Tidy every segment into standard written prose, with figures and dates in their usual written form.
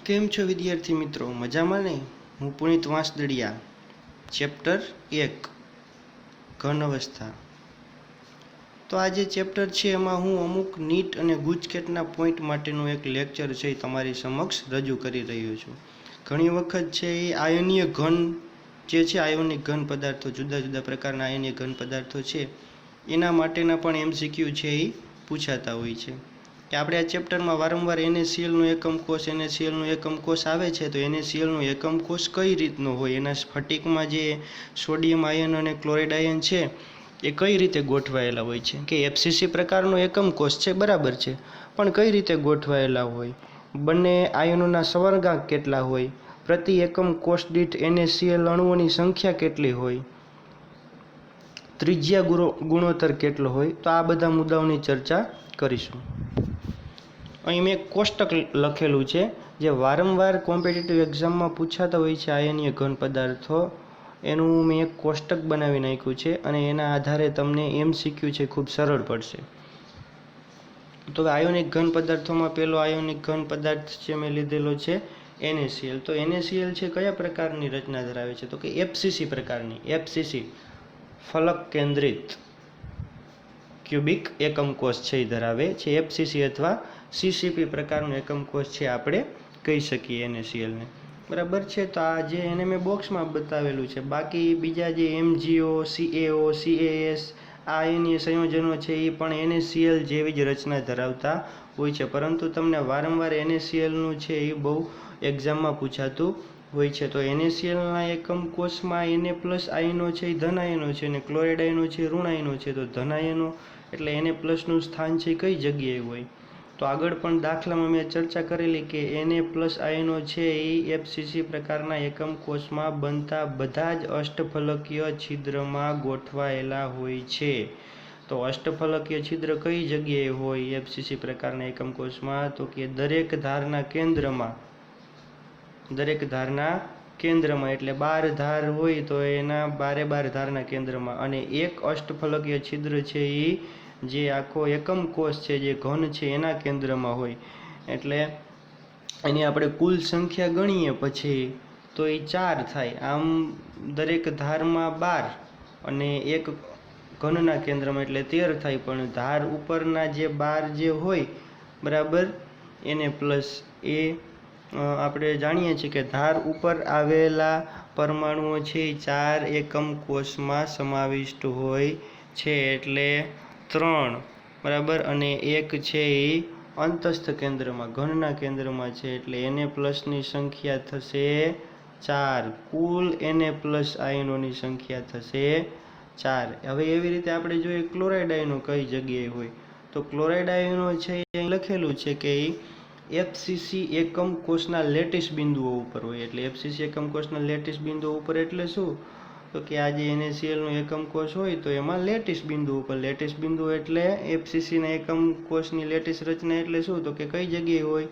કેમ છો વિદ્યાર્થી મિત્રો? મજામાં ને? હું પુનિત વાંસદડિયા. ચેપ્ટર 1 ઘન અવસ્થા. તો આ જે ચેપ્ટર છે એમાં હું અમુક નીટ અને ગુજકેટના પોઈન્ટ માટેનું એક લેક્ચર છે એ તમારી સમક્ષ રજૂ કરી રહ્યો છું. ઘણી વખત છે એ આયનીય ઘન જે છે, આયોનિક ઘન પદાર્થો, જુદા જુદા પ્રકારના આયનીય ઘન પદાર્થો છે એના માટેના પણ એમસીક્યુ છે એ પૂછાતા હોય છે કે આપણે આ ચેપ્ટરમાં વારંવાર NaClનો એકમ કોષ NaClનો એકમ કોષ આવે છે, તો NaClનો એકમ કોષ કઈ રીતનો હોય, એના સ્ફટિકમાં જે સોડિયમ આયન અને ક્લોરાઇડ આયન છે એ કઈ રીતે ગોઠવાયેલા હોય છે. કે FCC પ્રકારનો એકમ કોષ છે, બરાબર છે, પણ કઈ રીતે ગોઠવાયેલા હોય, બંને આયનોના સંવર્ગાંક કેટલા હોય, પ્રતિ એકમ કોષ દીઠ NaCl અણુઓની સંખ્યા કેટલી હોય, ત્રિજ્યા ગુણોત્તર કેટલો હોય, તો આ બધા મુદ્દાઓની ચર્ચા કરીશું. અહીં મેં એક કોષ્ટક લખેલું છે જે વારંવાર કોમ્પિટિટિવ એક્ઝામમાં પૂછાતા હોય છે આયનીય ઘન પદાર્થો, એનું મેં એક કોષ્ટક બનાવી નાખ્યું છે અને એના આધારે તમને MCQ છે ખૂબ સરળ પડશે. તો આયોનિક ઘન પદાર્થોમાં પહેલો આયોનિક ઘન પદાર્થ છે મેં લીધેલો છે NaCl. તો NaCl છે કયા પ્રકારની રચના ધરાવે છે? તો કે FCC પ્રકારની. FCC ફલક કેન્દ્રિત ક્યુબિક એકમ કોષ છે એ ધરાવે છે. FCC અથવા CCP પ્રકારનો એકમ કોષ છે આપણે કહી શકીએ NaClને, બરાબર છે. તો આ જે એને મેં બોક્સમાં બતાવેલું છે. બાકી બીજા જે MgO, CaO, CaS આ આયનીય સંયોજનો છે એ પણ NaCl જેવી જ રચના ધરાવતા હોય છે, પરંતુ તમને વારંવાર NaClનું છે એ બહુ એક્ઝામમાં પૂછાતું હોય છે. તો NaClના એકમ કોષમાં Na પ્લસ આયનો છે એ ધન આયનો છે અને ક્લોરાઇડ આયનો છે ઋણ આયનો છે. તો ધન આયનો એટલે Na પ્લસનું સ્થાન છે કઈ જગ્યાએ હોય? તો આગળ પણ દાખલામાં મેં ચર્ચા કરેલી કે Na પ્લસ આયનો છે એ FCC પ્રકારના એકમ કોષમાં બનતા બધા જ અષ્ટફલકીય છિદ્રમાં ગોઠવાયેલા હોય છે. તો અષ્ટફલકીય છિદ્ર કઈ જગ્યાએ હોય FCC પ્રકારના એકમ કોષમાં? તો કે દરેક ધારના કેન્દ્રમાં, એટલે 12 ધાર હોય તો એના 12 ધારના કેન્દ્રમાં, અને એક અષ્ટફલકીય છિદ્ર છે એ જે આખો એકમ કોષ છે જે ઘન છે એના કેન્દ્રમાં હોય. એટલે એની આપણે કુલ સંખ્યા ગણીએ પછી તો એ 4 થાય. આમ દરેક ધારમાં 12 અને એક ઘનના કેન્દ્રમાં એટલે 13 થાય. પણ ધાર ઉપરના જે 12 જે હોય, બરાબર, Na પ્લસ એ આપણે જાણીએ છીએ કે ધાર ઉપર આવેલા પરમાણુઓ છે એ 4 એકમ કોષમાં સમાવિષ્ટ હોય છે, એટલે 3, બરાબર, અને એક છે એ અંતસ્થ કેન્દ્રમાં, ઘનના કેન્દ્રમાં છે, એટલે Na પ્લસની સંખ્યા થશે 4. કુલ Na પ્લસ આયનોની સંખ્યા થશે 4. હવે એવી રીતે આપણે જોઈએ ક્લોરાઇડ આયનો કઈ જગ્યાએ હોય, તો ક્લોરાઇડ આયનો છે એ લખેલું છે કે FCC એકમ કોષના લેટિસ બિંદુઓ ઉપર હોય. એટલે FCC એકમ કોષના લેટિસ બિંદુઓ ઉપર એટલે શું? તો કે આ જે NaClનો એકમ કોષ હોય તો એમાં લેટિસ બિંદુ ઉપર, લેટિસ બિંદુ એટલે FCCના એકમ કોષની લેટિસ રચના એટલે શું? તો કે કઈ જગ્યાએ હોય?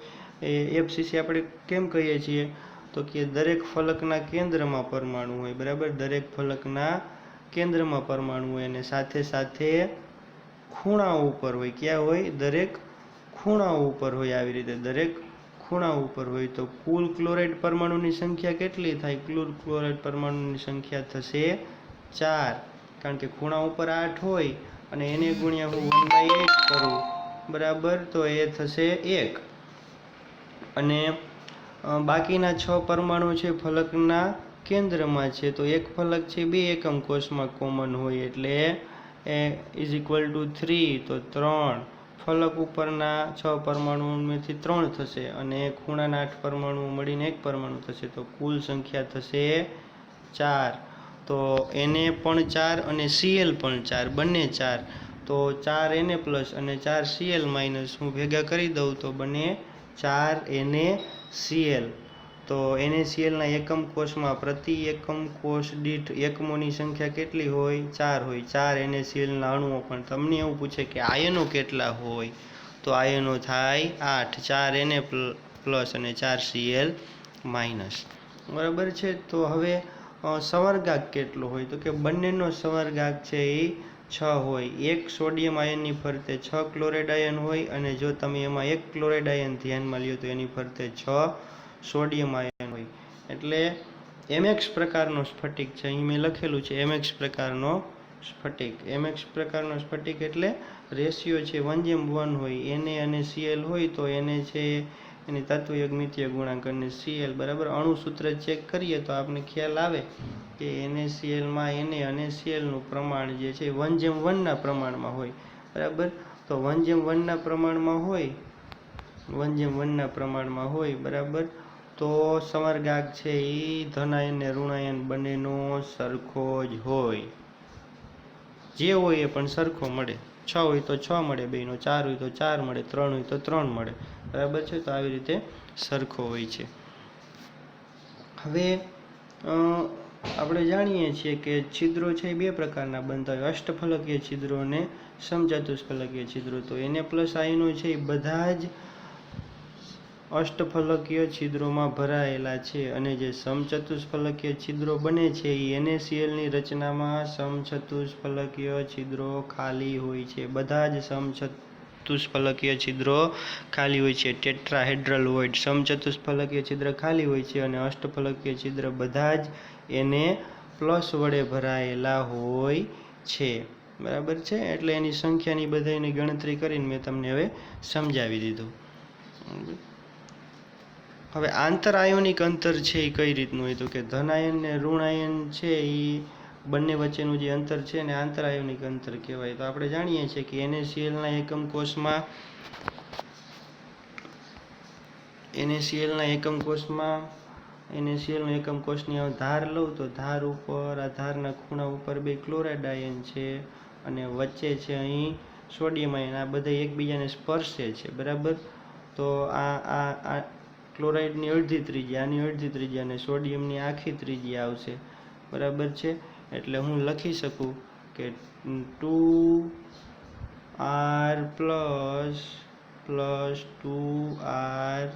FCC આપણે કેમ કહીએ છીએ? તો કે દરેક ફલકના કેન્દ્રમાં પરમાણુ હોય, બરાબર, દરેક ફલકના કેન્દ્રમાં પરમાણુ હોય અને સાથે સાથે ખૂણાઓ ઉપર હોય. ક્યાં હોય? દરેક ખૂણાઓ ઉપર હોય. આવી રીતે દરેક ખૂણાઓ ઉપર હોય. તો કુલ ક્લોરાઇડ પરમાણુની સંખ્યા કેટલી થાય? કુલ ક્લોરાઇડ પરમાણુની સંખ્યા થશે 4, કારણ કે ખૂણા ઉપર 8 હોય અને એને ગુણ્યા હું 1/8 કરું, બરાબર, તો એ થશે 1. અને બાકીના 6 પરમાણુ છે ફલકના કેન્દ્રમાં છે, તો એક ફલક છે 2 એકમ કોષમાં કોમન હોય, એટલે = 3, તો 3 ફલક ઉપરના 6 પરમાણુઓમાંથી 3 થશે અને ખૂણાના 8 પરમાણુઓ મળીને 1 પરમાણુ થશે, તો કુલ સંખ્યા થશે 4. તો Na પણ 4 અને Cl પણ 4, બંને 4, તો 4 Na પ્લસ અને 4 Cl માઇનસ હું ભેગા કરી દઉં તો બને 4 NaCl. તો NaClના એકમ કોષમાં પ્રતિ એકમ કોષ દીઠ એકમોની સંખ્યા કેટલી હોય? 4 હોય. 4 NaClના અણુઓ. પણ તમને એવું પૂછે કે આયનો કેટલા હોય, તો આયનો થાય 8, 4 Na પ્લસ અને 4 Cl માઇનસ, બરાબર છે. તો હવે સંવર્ગાંક કેટલો હોય? તો કે બંનેનો સંવર્ગાંક છે એ 6 હોય. એક સોડિયમ આયનની ફરતે 6 ક્લોરાઇડ આયન હોય અને જો તમે એમાં એક ક્લોરાઇડ આયન ધ્યાનમાં લ્યો તો એની ફરતે 6 સોડિયમ આયન હોય. એટલે MX પ્રકારનો સ્ફટિક છે. અહીં મેં લખેલું છે MX પ્રકારનો સ્ફટિક. MX પ્રકારનો સ્ફટિક એટલે રેશિયો છે 1:1 હોય. Na અને Cl હોય તો Na છે એની તત્વયજ્ઞિતીય ગુણાંક અને Cl બરાબર અણુ સૂત્ર ચેક કરીએ તો આપણે ખ્યાલ આવે કે NaCl માં Na અને Cl નું પ્રમાણ જે છે 1:1 ના પ્રમાણમાં હોય. બરાબર, તો 1:1 ના પ્રમાણમાં હોય 1:1 ના પ્રમાણમાં હોય બરાબર, તો સમરગાગ છે એ ધનાયન ને ઋણાયન બંનેનો સરખો જ હોય. જે હોય એ પણ સરખો મળે. 6 હોય તો 6 મળે બેનો, 4 હોય તો 4 મળે, 3 હોય તો 3 મળે. બરાબર છે, તો આવી રીતે સરખો હોય છે. હવે આપણે જાણીએ છીએ કે છિદ્રો છે એ બે પ્રકારના બનતા હોય, અષ્ટફલકીય છિદ્રો અને સમચતુષ્ફલકીય છિદ્રો. તો Na+ આયનો છે એ બધા જ અષ્ટફલકીય છિદ્રોમાં ભરાયેલા છે અને જે સમચતુષ્ફલકીય છિદ્રો બને છે એ NaCl ની રચનામાં સમચતુષ્ફલકીય છિદ્રો ખાલી હોય છે. બધા જ સમચતુષ્ફલકીય છિદ્રો ખાલી હોય છે. ટેટ્રાહેડ્રલ હોય, સમચતુષ્ફલકીય છિદ્ર ખાલી હોય છે અને અષ્ટફલકીય છિદ્ર બધા જ Na+ વડે ભરાયેલા હોય છે. બરાબર છે, એટલે એની સંખ્યાની બધાની ગણતરી કરીને મેં તમને હવે સમજાવી દીધું. હવે આંતર આયોનિક અંતર છે એ કઈ રીતનું હોય તો કે ધનાયન ને ઋણાયન છે એ બંને વચ્ચેનું જે અંતર છે ને આંતર આયોનિક અંતર કહેવાય. તો આપણે જાણીએ છીએ કે NaCl ના એકમ કોષમાં NaCl નો એકમ કોષની ધાર લઉં તો ધાર ઉપર, આ ધારના ખૂણા ઉપર બે ક્લોરાઇડ આયન છે અને વચ્ચે છે અહીં સોડિયમ આયન. આ બધા એકબીજાને સ્પર્શે છે. બરાબર, તો આ ક્લોરાઇડની અડધી ત્રિજ્યા, આની અડધી ત્રિજ્યા અને સોડિયમની આખી ત્રિજ્યા આવશે. બરાબર છે, એટલે હું લખી શકું કે 2R પ્લસ 2R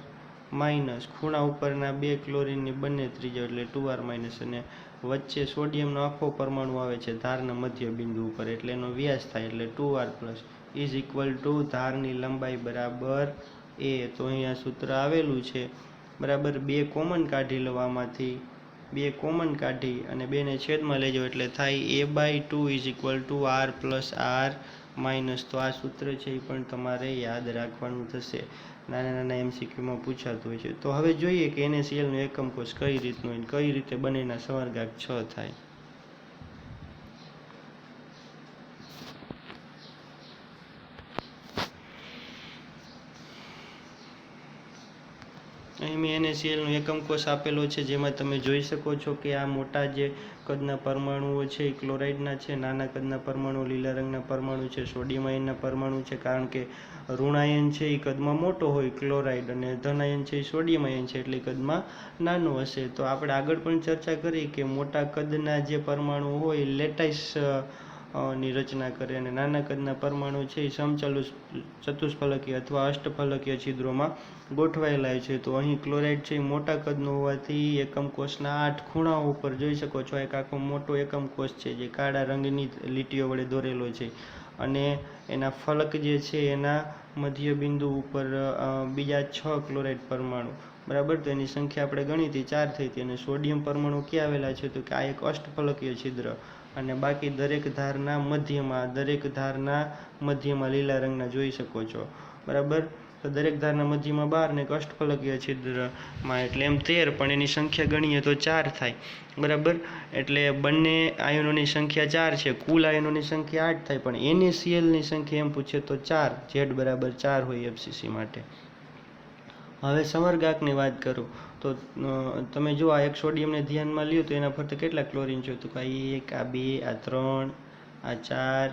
માઇનસ ખૂણા ઉપરના બે ક્લોરીનની બંને ત્રિજ્યા એટલે 2R માઇનસ અને વચ્ચે સોડિયમનો આખો પરમાણુ આવે છે ધારના મધ્ય બિંદુ ઉપર એટલે એનો વ્યાસ થાય એટલે 2R plus is equal two ધારની લંબાઈ બરાબર A. તો અહીંયા સૂત્ર આવેલું છે. બરાબર, બે કોમન કાઢી લો, આમાંથી બે કોમન કાઢી અને બેને છેદમાં લેજો એટલે થાય A/2 is equal two R plus R minus. તો આ સૂત્ર છે એ પણ તમારે યાદ રાખવાનું થશે. નાના નાના MCQમાં પૂછાતું હોય છે. તો હવે જોઈએ કે NaCl નો એકમ કોષ કઈ રીતનો હોય, કઈ રીતે બંનેના સમરગાગ 6 થાય. અહીં મેં NaCl નો એકમ કોષ આપેલો છે જેમાં તમે જોઈ શકો છો કે આ મોટા જે કદના પરમાણુઓ છે એ ક્લોરાઇડના છે, નાના કદના પરમાણુ લીલા રંગના પરમાણુ છે સોડિયમ આયનના પરમાણુ છે. કારણ કે ઋણાયન છે એ કદમાં મોટો હોય ક્લોરાઇડ અને ધનાયન છે એ સોડિયમ આયન છે એટલે કદમાં નાનો હશે. તો આપણે આગળ પણ ચર્ચા કરી કે મોટા કદના જે પરમાણુ હોય લેટાઇસ ની રચના કરે અને નાના કદના પરમાણુ છે એ સમચતુષ્ફલકીય અથવા અષ્ટફલકીય છિદ્રોમાં ગોઠવાયેલા છે. તો અહીં ક્લોરાઇડ છે એ મોટા કદનો હોવાથી એકમ કોષના 8 ખૂણાઓ ઉપર જોઈ શકો છો એક આખો મોટો એકમ કોષ છે જે કાળા રંગની લીટીઓ વડે દોરેલો છે અને એના ફલક જે છે એના મધ્ય બિંદુ ઉપર બીજા 6 ક્લોરાઇડ પરમાણુ. બરાબર, તો એની સંખ્યા આપણે ગણી હતી 4 થઈ હતી અને સોડિયમ પરમાણુ ક્યાં આવેલા છે તો કે આ એક અષ્ટફલકીય છિદ્ર અને બાકી દરેક ધારના મધ્યમાં લીલા રંગના જોઈ શકો છો. બરાબર, તો દરેક ધારના મધ્યમાં 12 ને એક અષ્ટફલકીય છિદ્રમાં એટલે એમ 13 પણ એની સંખ્યા ગણીએ તો 4 થાય. બરાબર, એટલે બંને આયનોની સંખ્યા 4 છે, કુલ આયનોની સંખ્યા 8 થાય પણ NaCl ની સંખ્યા એમ પૂછે તો 4, Z બરાબર 4 હોય FCC માટે. હવે સમરગાગની વાત કરું તો તમે જો આ એક સોડિયમને ધ્યાનમાં લ્યો તો એના ફરતે કેટલા ક્લોરીન છે તો કે 1, આ 2, આ 3, આ 4,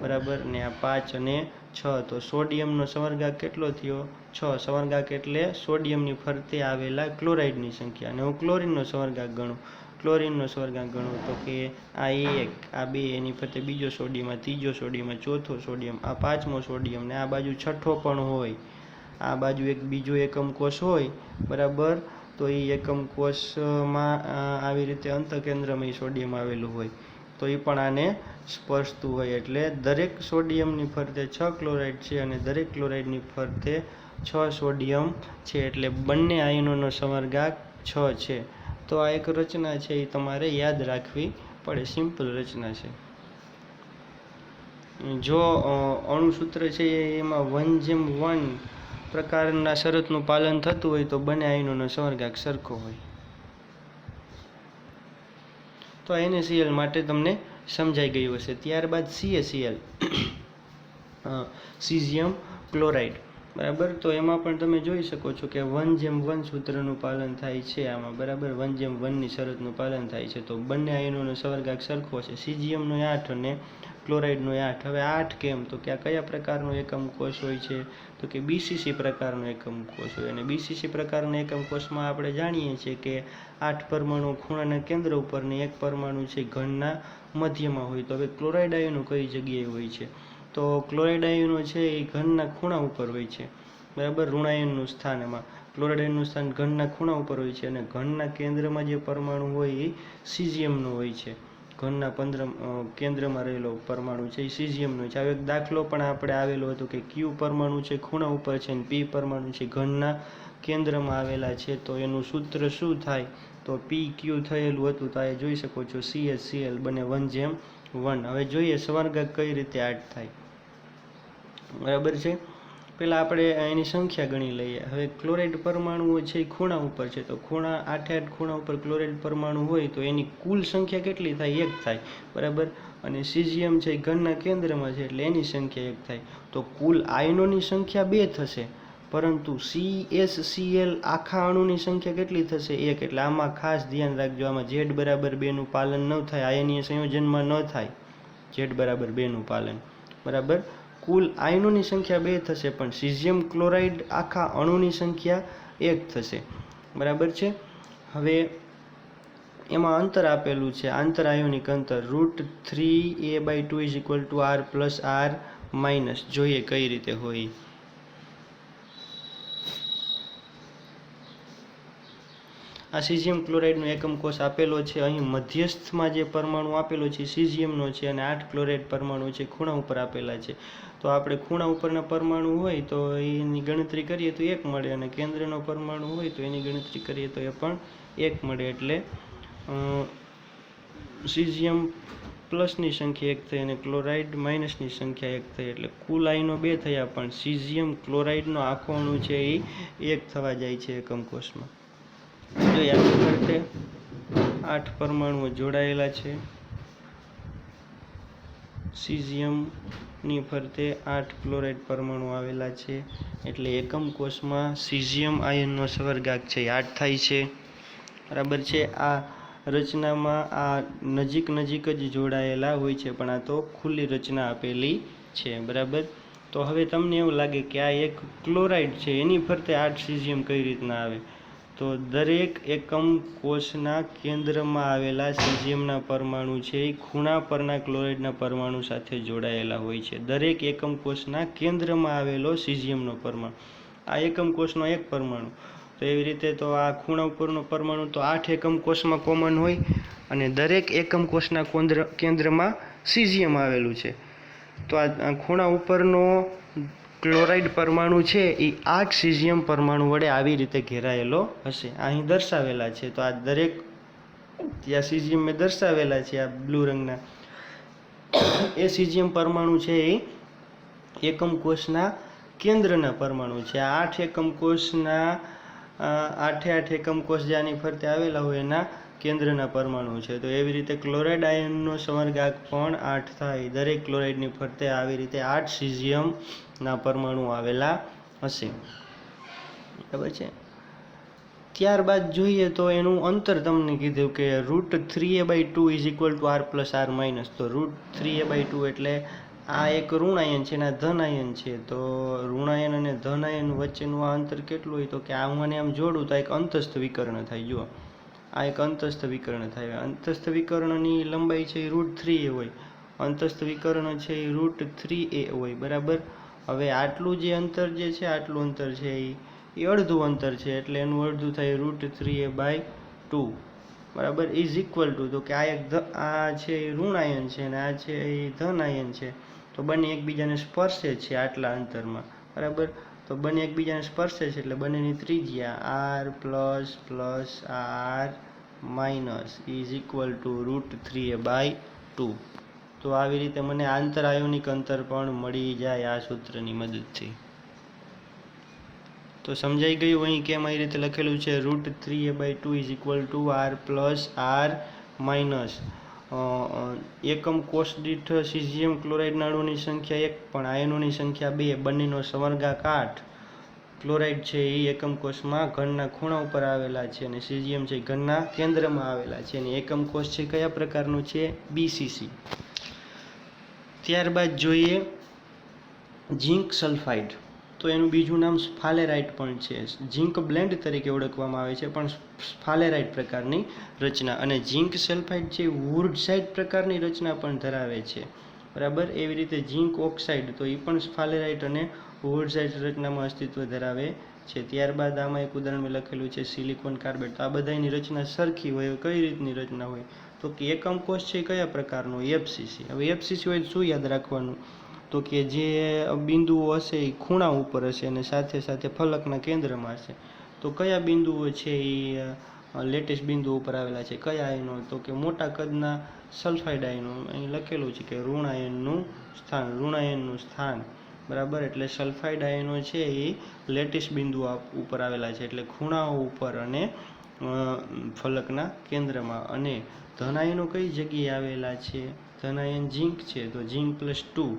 બરાબર, ને આ 5 અને 6. તો સોડિયમનો સમરગાગ કેટલો થયો 6. સમરગાગ એટલે સોડિયમની ફરતે આવેલા ક્લોરાઇડની સંખ્યા. અને હું ક્લોરીનનો સમરગાગ ગણું તો કે આ 1, આ 2 એની ફરતે બીજો સોડિયમ, આ ત્રીજો સોડિયમ, આ ચોથો સોડિયમ, આ પાંચમો સોડિયમ ને આ બાજુ છઠ્ઠો પણ હોય. આ બાજુ એક બીજો એકમ કોષ હોય. બરાબર, તો એ એકમ કોષમાં આવી રીતે અંતકેન્દ્રમાં સોડિયમ આવેલું હોય તો એ પણ આને સ્પર્શતું હોય એટલે દરેક સોડિયમની ફરતે 6 ક્લોરાઇડ છે અને દરેક ક્લોરાઇડની ફરતે 6 સોડિયમ છે, એટલે બંને આયનોનો સમર્ગાંક 6 છે. તો આ એક રચના છે એ તમારે યાદ રાખવી પડે, સિમ્પલ રચના છે. જો અણુસૂત્ર છે એમાં 1:1 પ્રકારના શરતનું પાલન થતું હોય તો બંને આયનોનો સમર્ગાંક સરખો હોય. તો NaCl માટે તમને સમજાઈ ગયું હશે. ત્યારબાદ CaCl, સીઝિયમ ક્લોરાઇડ, બરાબર. તો એમાં પણ તમે જોઈ શકો છો કે 1:1 સૂત્રનું પાલન થાય છે આમાં, બરાબર. 1:1ની શરતનું પાલન થાય છે. તો બંને આયનોનો સમર્ગાંક સરખો છે. સીઝિયમનો 8 અને ક્લોરાઇડનો 8. હવે 8 કેમ? તો કે આ કયા પ્રકારનો એકમ કોષ હોય છે? તો કે BCC પ્રકારનો એકમ કોષ હોય. અને BCC પ્રકારના એકમ કોષમાં આપણે જાણીએ છીએ કે 8 પરમાણુ ખૂણાના કેન્દ્ર ઉપર ને 1 પરમાણુ છે ઘનના મધ્યમાં હોય. તો હવે ક્લોરાઇડ આયનો કઈ જગ્યાએ હોય છે? તો ક્લોરાઇડ આયનો છે એ ઘનના ખૂણા ઉપર હોય છે, બરાબર. ઋણાયનનું સ્થાન, એમાં ક્લોરાઇડ આયનનું સ્થાન ઘનના ખૂણા ઉપર હોય છે. અને ઘનના કેન્દ્રમાં જે પરમાણુ હોય એ સીઝિયમનો હોય છે. ઘનના કેન્દ્રમાં રહેલો પરમાણુ છે એ સીઝિયમનો છે. આવો એક દાખલો પણ આપણે આવેલો હતો કે Q પરમાણુ છે ખૂણા ઉપર છે અને P પરમાણુ છે ઘનના કેન્દ્રમાં આવેલા છે. તો એનું સૂત્ર શું થાય? તો PQ થયેલું હતું. તો આ જોઈ શકો છો CaCl બને 1:1. હવે જોઈએ સમર્ગાંક કઈ રીતે 8 થાય, બરાબર છે. પહેલાં આપણે એની સંખ્યા ગણી લઈએ. હવે ક્લોરાઇડ પરમાણુઓ છે એ ખૂણા ઉપર છે, તો ખૂણા 8 ખૂણા ઉપર ક્લોરાઇડ પરમાણુ હોય તો એની કુલ સંખ્યા કેટલી થાય? 1 થાય, બરાબર. અને સીઝિયમ છે એ ઘનના કેન્દ્રમાં છે એટલે એની સંખ્યા 1 થાય. તો કુલ આયનોની સંખ્યા 2 થશે, પરંતુ CaCl આખા અણુની સંખ્યા કેટલી થશે? 1. એટલે આમાં ખાસ ધ્યાન રાખજો, આમાં Z=2નું પાલન ન થાય, આયનીય સંયોજનમાં ન થાય Z=2નું પાલન, બરાબર. કુલ આયનોની સંખ્યા 2 થશે, પણ સીઝિયમ ક્લોરાઇડ આખા અણુની સંખ્યા 1 થશે, બરાબર છે. હવે એમાં અંતર આપેલું છે, આંતર આયોનિક અંતર √3a/2 r+r-. જોઈએ કઈ રીતે હોય. આ સીઝિયમ ક્લોરાઇડનો એકમ કોષ આપેલો છે. અહીં મધ્યસ્થમાં જે પરમાણુ આપેલો છે સીઝિયમનો છે અને 8 ક્લોરાઇડ પરમાણુ છે ખૂણા ઉપર આપેલા છે. તો આપણે ખૂણા ઉપરના પરમાણુ હોય તો એની ગણતરી કરીએ તો 1 મળે, અને કેન્દ્રનો પરમાણુ હોય તો એની ગણતરી કરીએ તો એ પણ 1 મળે. એટલે સીઝિયમ પ્લસની સંખ્યા 1 થઈ અને ક્લોરાઇડ માઇનસની સંખ્યા 1 થઈ. એટલે કુલ આયનો 2 થયા, પણ સીઝિયમ ક્લોરાઇડનો આખો અણુ છે એ 1 થવા જાય છે એકમ કોષમાં. જોઈએ આની ફરતે 8 પરમાણુઓ જોડાયેલા છે. સીઝિયમની ફરતે 8 ક્લોરાઇડ પરમાણુ આવેલા છે. એટલે એકમ કોષમાં સીઝિયમ આયનનો સમર્ગાંક છે 8 થાય છે, બરાબર છે. આ રચનામાં આ નજીક જ જોડાયેલા હોય છે, પણ આ તો ખુલ્લી રચના આપેલી છે, બરાબર. તો હવે તમને એવું લાગે કે આ એક ક્લોરાઇડ છે એની ફરતે 8 સીઝિયમ કઈ રીતના આવે? તો દરેક એકમ કોષના કેન્દ્રમાં આવેલા સીઝિયમના પરમાણુ છે એ ખૂણા પરના ક્લોરાઇડના પરમાણુ સાથે જોડાયેલા હોય છે. દરેક એકમ કોષના કેન્દ્રમાં આવેલો સીઝિયમનો પરમાણુ, આ એકમ કોષનો એક પરમાણુ. તો એવી રીતે તો આ ખૂણા ઉપરનો પરમાણુ તો 8 એકમ કોષમાં કોમન હોય, અને દરેક એકમ કોષના કેન્દ્રમાં સીઝિયમ આવેલું છે. તો આ ખૂણા ઉપરનો ક્લોરાઇડ પરમાણુ છે એ 8 સીઝિયમ પરમાણુ વડે આવી રીતે ઘેરાયેલો હશે. અહીં દર્શાવેલા છે. તો આ દરેક ત્યાં સીઝિયમ મેં દર્શાવેલા છે આ બ્લુ રંગના, એ સીઝિયમ પરમાણુ છે એ એકમ કોષના કેન્દ્રના પરમાણુ છે. આ 8 એકમ કોષના 8 એકમ કોષ જેની ફરતે આવેલા હોય એના કેન્દ્રના પરમાણુ છે. તો એવી રીતે ક્લોરાઇડ આયનનો સમર્ગાંક પણ 8 થાય. દરેક ક્લોરાઇડની ફરતે આવી રીતે 8 સીઝિયમના પરમાણુ આવેલા હશે, બરાબર છે. ત્યારબાદ જોઈએ તો એનું અંતર તમને કીધું કે √3a/2 r+r-. તો √3a/2 એટલે આ એક ઋણાયન છે અને આ ધનાયન છે. તો ઋણાયન અને ધનાયન વચ્ચેનું આ અંતર કેટલું હોય? તો કે આ હું આમ જોડું તો એક અંતસ્થ વિકર્ણ થાય. જુઓ, આ એક અંતસ્થ વિકર્ણ થાય. અંતસ્થ વિકર્ણની લંબાઈ છે એ √3a હોય, અંતસ્થ વિકર્ણ છે એ √3a હોય, બરાબર. હવે આટલું જે અંતર જે છે, આટલું અંતર છે એ અડધું અંતર છે, એટલે એનું અડધું થાય √3a/2, બરાબર. ઇઝ ઇક્વલ ટુ, તો કે આ એક આ છે એ ઋણાયન છે અને આ છે એ ધનાયન છે. તો બંને એકબીજાને સ્પર્શે છે આટલા અંતરમાં, બરાબર. તો બંને એકબીજાને સ્પર્શે છે એટલે બંનેની ત્રિજ્યા R plus plus R minus is equal to √3a/2. તો આવી રીતે મને આંતર આયોનિક અંતર પણ મળી જાય આ સૂત્રની મદદથી. તો સમજાઈ ગયું અહીં કેમ આવી રીતે લખેલું છે √3a/2 is equal to R plus R minus એકમ કોષ દીઠ સીઝિયમ ક્લોરાઇડના અણુની સંખ્યા 1 પણ આયનોની સંખ્યા 2, બંનેનો સમર્ગાંક 8. ક્લોરાઇડ છે એ એકમ કોષમાં ઘનના ખૂણા ઉપર આવેલા છે અને સીઝિયમ છે ઘનના કેન્દ્રમાં આવેલા છે અને એકમ કોષ છે કયા પ્રકારનું છે? BCC. ત્યારબાદ જોઈએ ઝિંક સલ્ફાઇડ. તો એનું બીજું નામ સ્ફાલેરાઇટ પણ છે. ઝિંક બ્લેન્ડ તરીકે ઓળખવામાં આવે છે પણ સ્ફાલેરાઇટ પ્રકારની રચના. અને ઝિંક સલ્ફાઇડ છે વુર્ડસાઇટ પ્રકારની રચના પણ ધરાવે છે. બરાબર. એવી રીતે ઝિંક ઓક્સાઇડ તો એ પણ સ્ફાલેરાઇટ અને વુર્ડસાઇટ રચનામાં અસ્તિત્વ ધરાવે છે. ત્યારબાદ આમાં એક ઉદાહરણ મેં લખેલું છે સિલિકોન કાર્બેટ. તો આ બધાની રચના સરખી હોય. કઈ રીતની રચના હોય? તો કે એકમ કોષ છે કયા પ્રકારનો? FCC. હવે FCC હોય તો શું યાદ રાખવાનું? તો કે જે બિંદુઓ હશે એ ખૂણા ઉપર હશે અને સાથે સાથે ફલકના કેન્દ્રમાં હશે. તો કયા બિંદુઓ છે એ લેટેસ્ટ બિંદુ ઉપર આવેલા છે? કયા આયનો? તો કે મોટા કદના સલ્ફાઇડ આયનો. અહીં લખેલું છે કે ઋણ આયનનું સ્થાન. બરાબર. એટલે સલ્ફાઇડ આયનો છે એ લેટેસ્ટ બિંદુ ઉપર આવેલા છે એટલે ખૂણાઓ ઉપર અને ફલકના કેન્દ્રમાં. અને ધન આયનો કઈ જગ્યાએ આવેલા છે? ધન આયન ઝિંક છે તો ઝિંક +2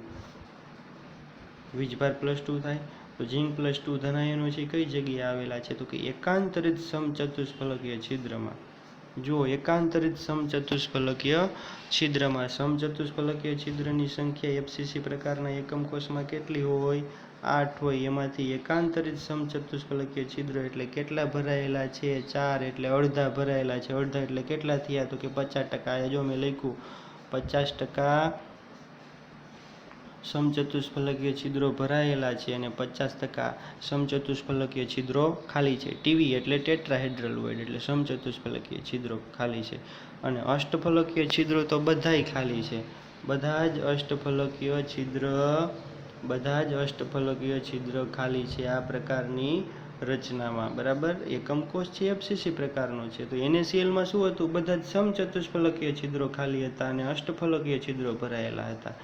વીજભાર +2 થાય. તો ઝિંક +2 ધન આયનો છે કઈ જગ્યાએ આવેલા છે? તો કે એકાંતરિત સમચતુષ્ફલકીય છિદ્રમાં. જો એકાંતરિત સમચતુષ્ફલકીય છિદ્રમાં. સમચતુષ્ફલકીય છિદ્રની સંખ્યા FCC પ્રકારના એકમ કોષમાં કેટલી હોય? 8 હોય. એમાંથી એકાંતરિત સમચતુષ્ફલકીય છિદ્ર એટલે કેટલા ભરાયેલા છે? 4. એટલે અડધા ભરાયેલા છે. અડધા એટલે કેટલા થયા? તો કે 50%. જો મેં લખ્યું 50% સમચતુષ્ફલકીય છિદ્રો ભરાયેલા છે અને 50% સમચતુષ્ફલકીય છિદ્રો ખાલી છે. ટીવી એટલે ટેટ્રાહેડ્રલ વોઇડ એટલે સમચતુષ્ફલકીય છિદ્રો ખાલી છે. અને અષ્ટફલકીય છિદ્રો તો બધાય ખાલી છે. બધા જ અષ્ટફલકીય છિદ્ર ખાલી છે આ પ્રકારની રચનામાં. બરાબર. એકમ કોષ છે FCC પ્રકારનો છે. તો NaClમાં શું હતું? બધા જ સમચતુષ્ફલકીય છિદ્રો ખાલી હતા અને અષ્ટફલકીય છિદ્રો ભરાયેલા હતા.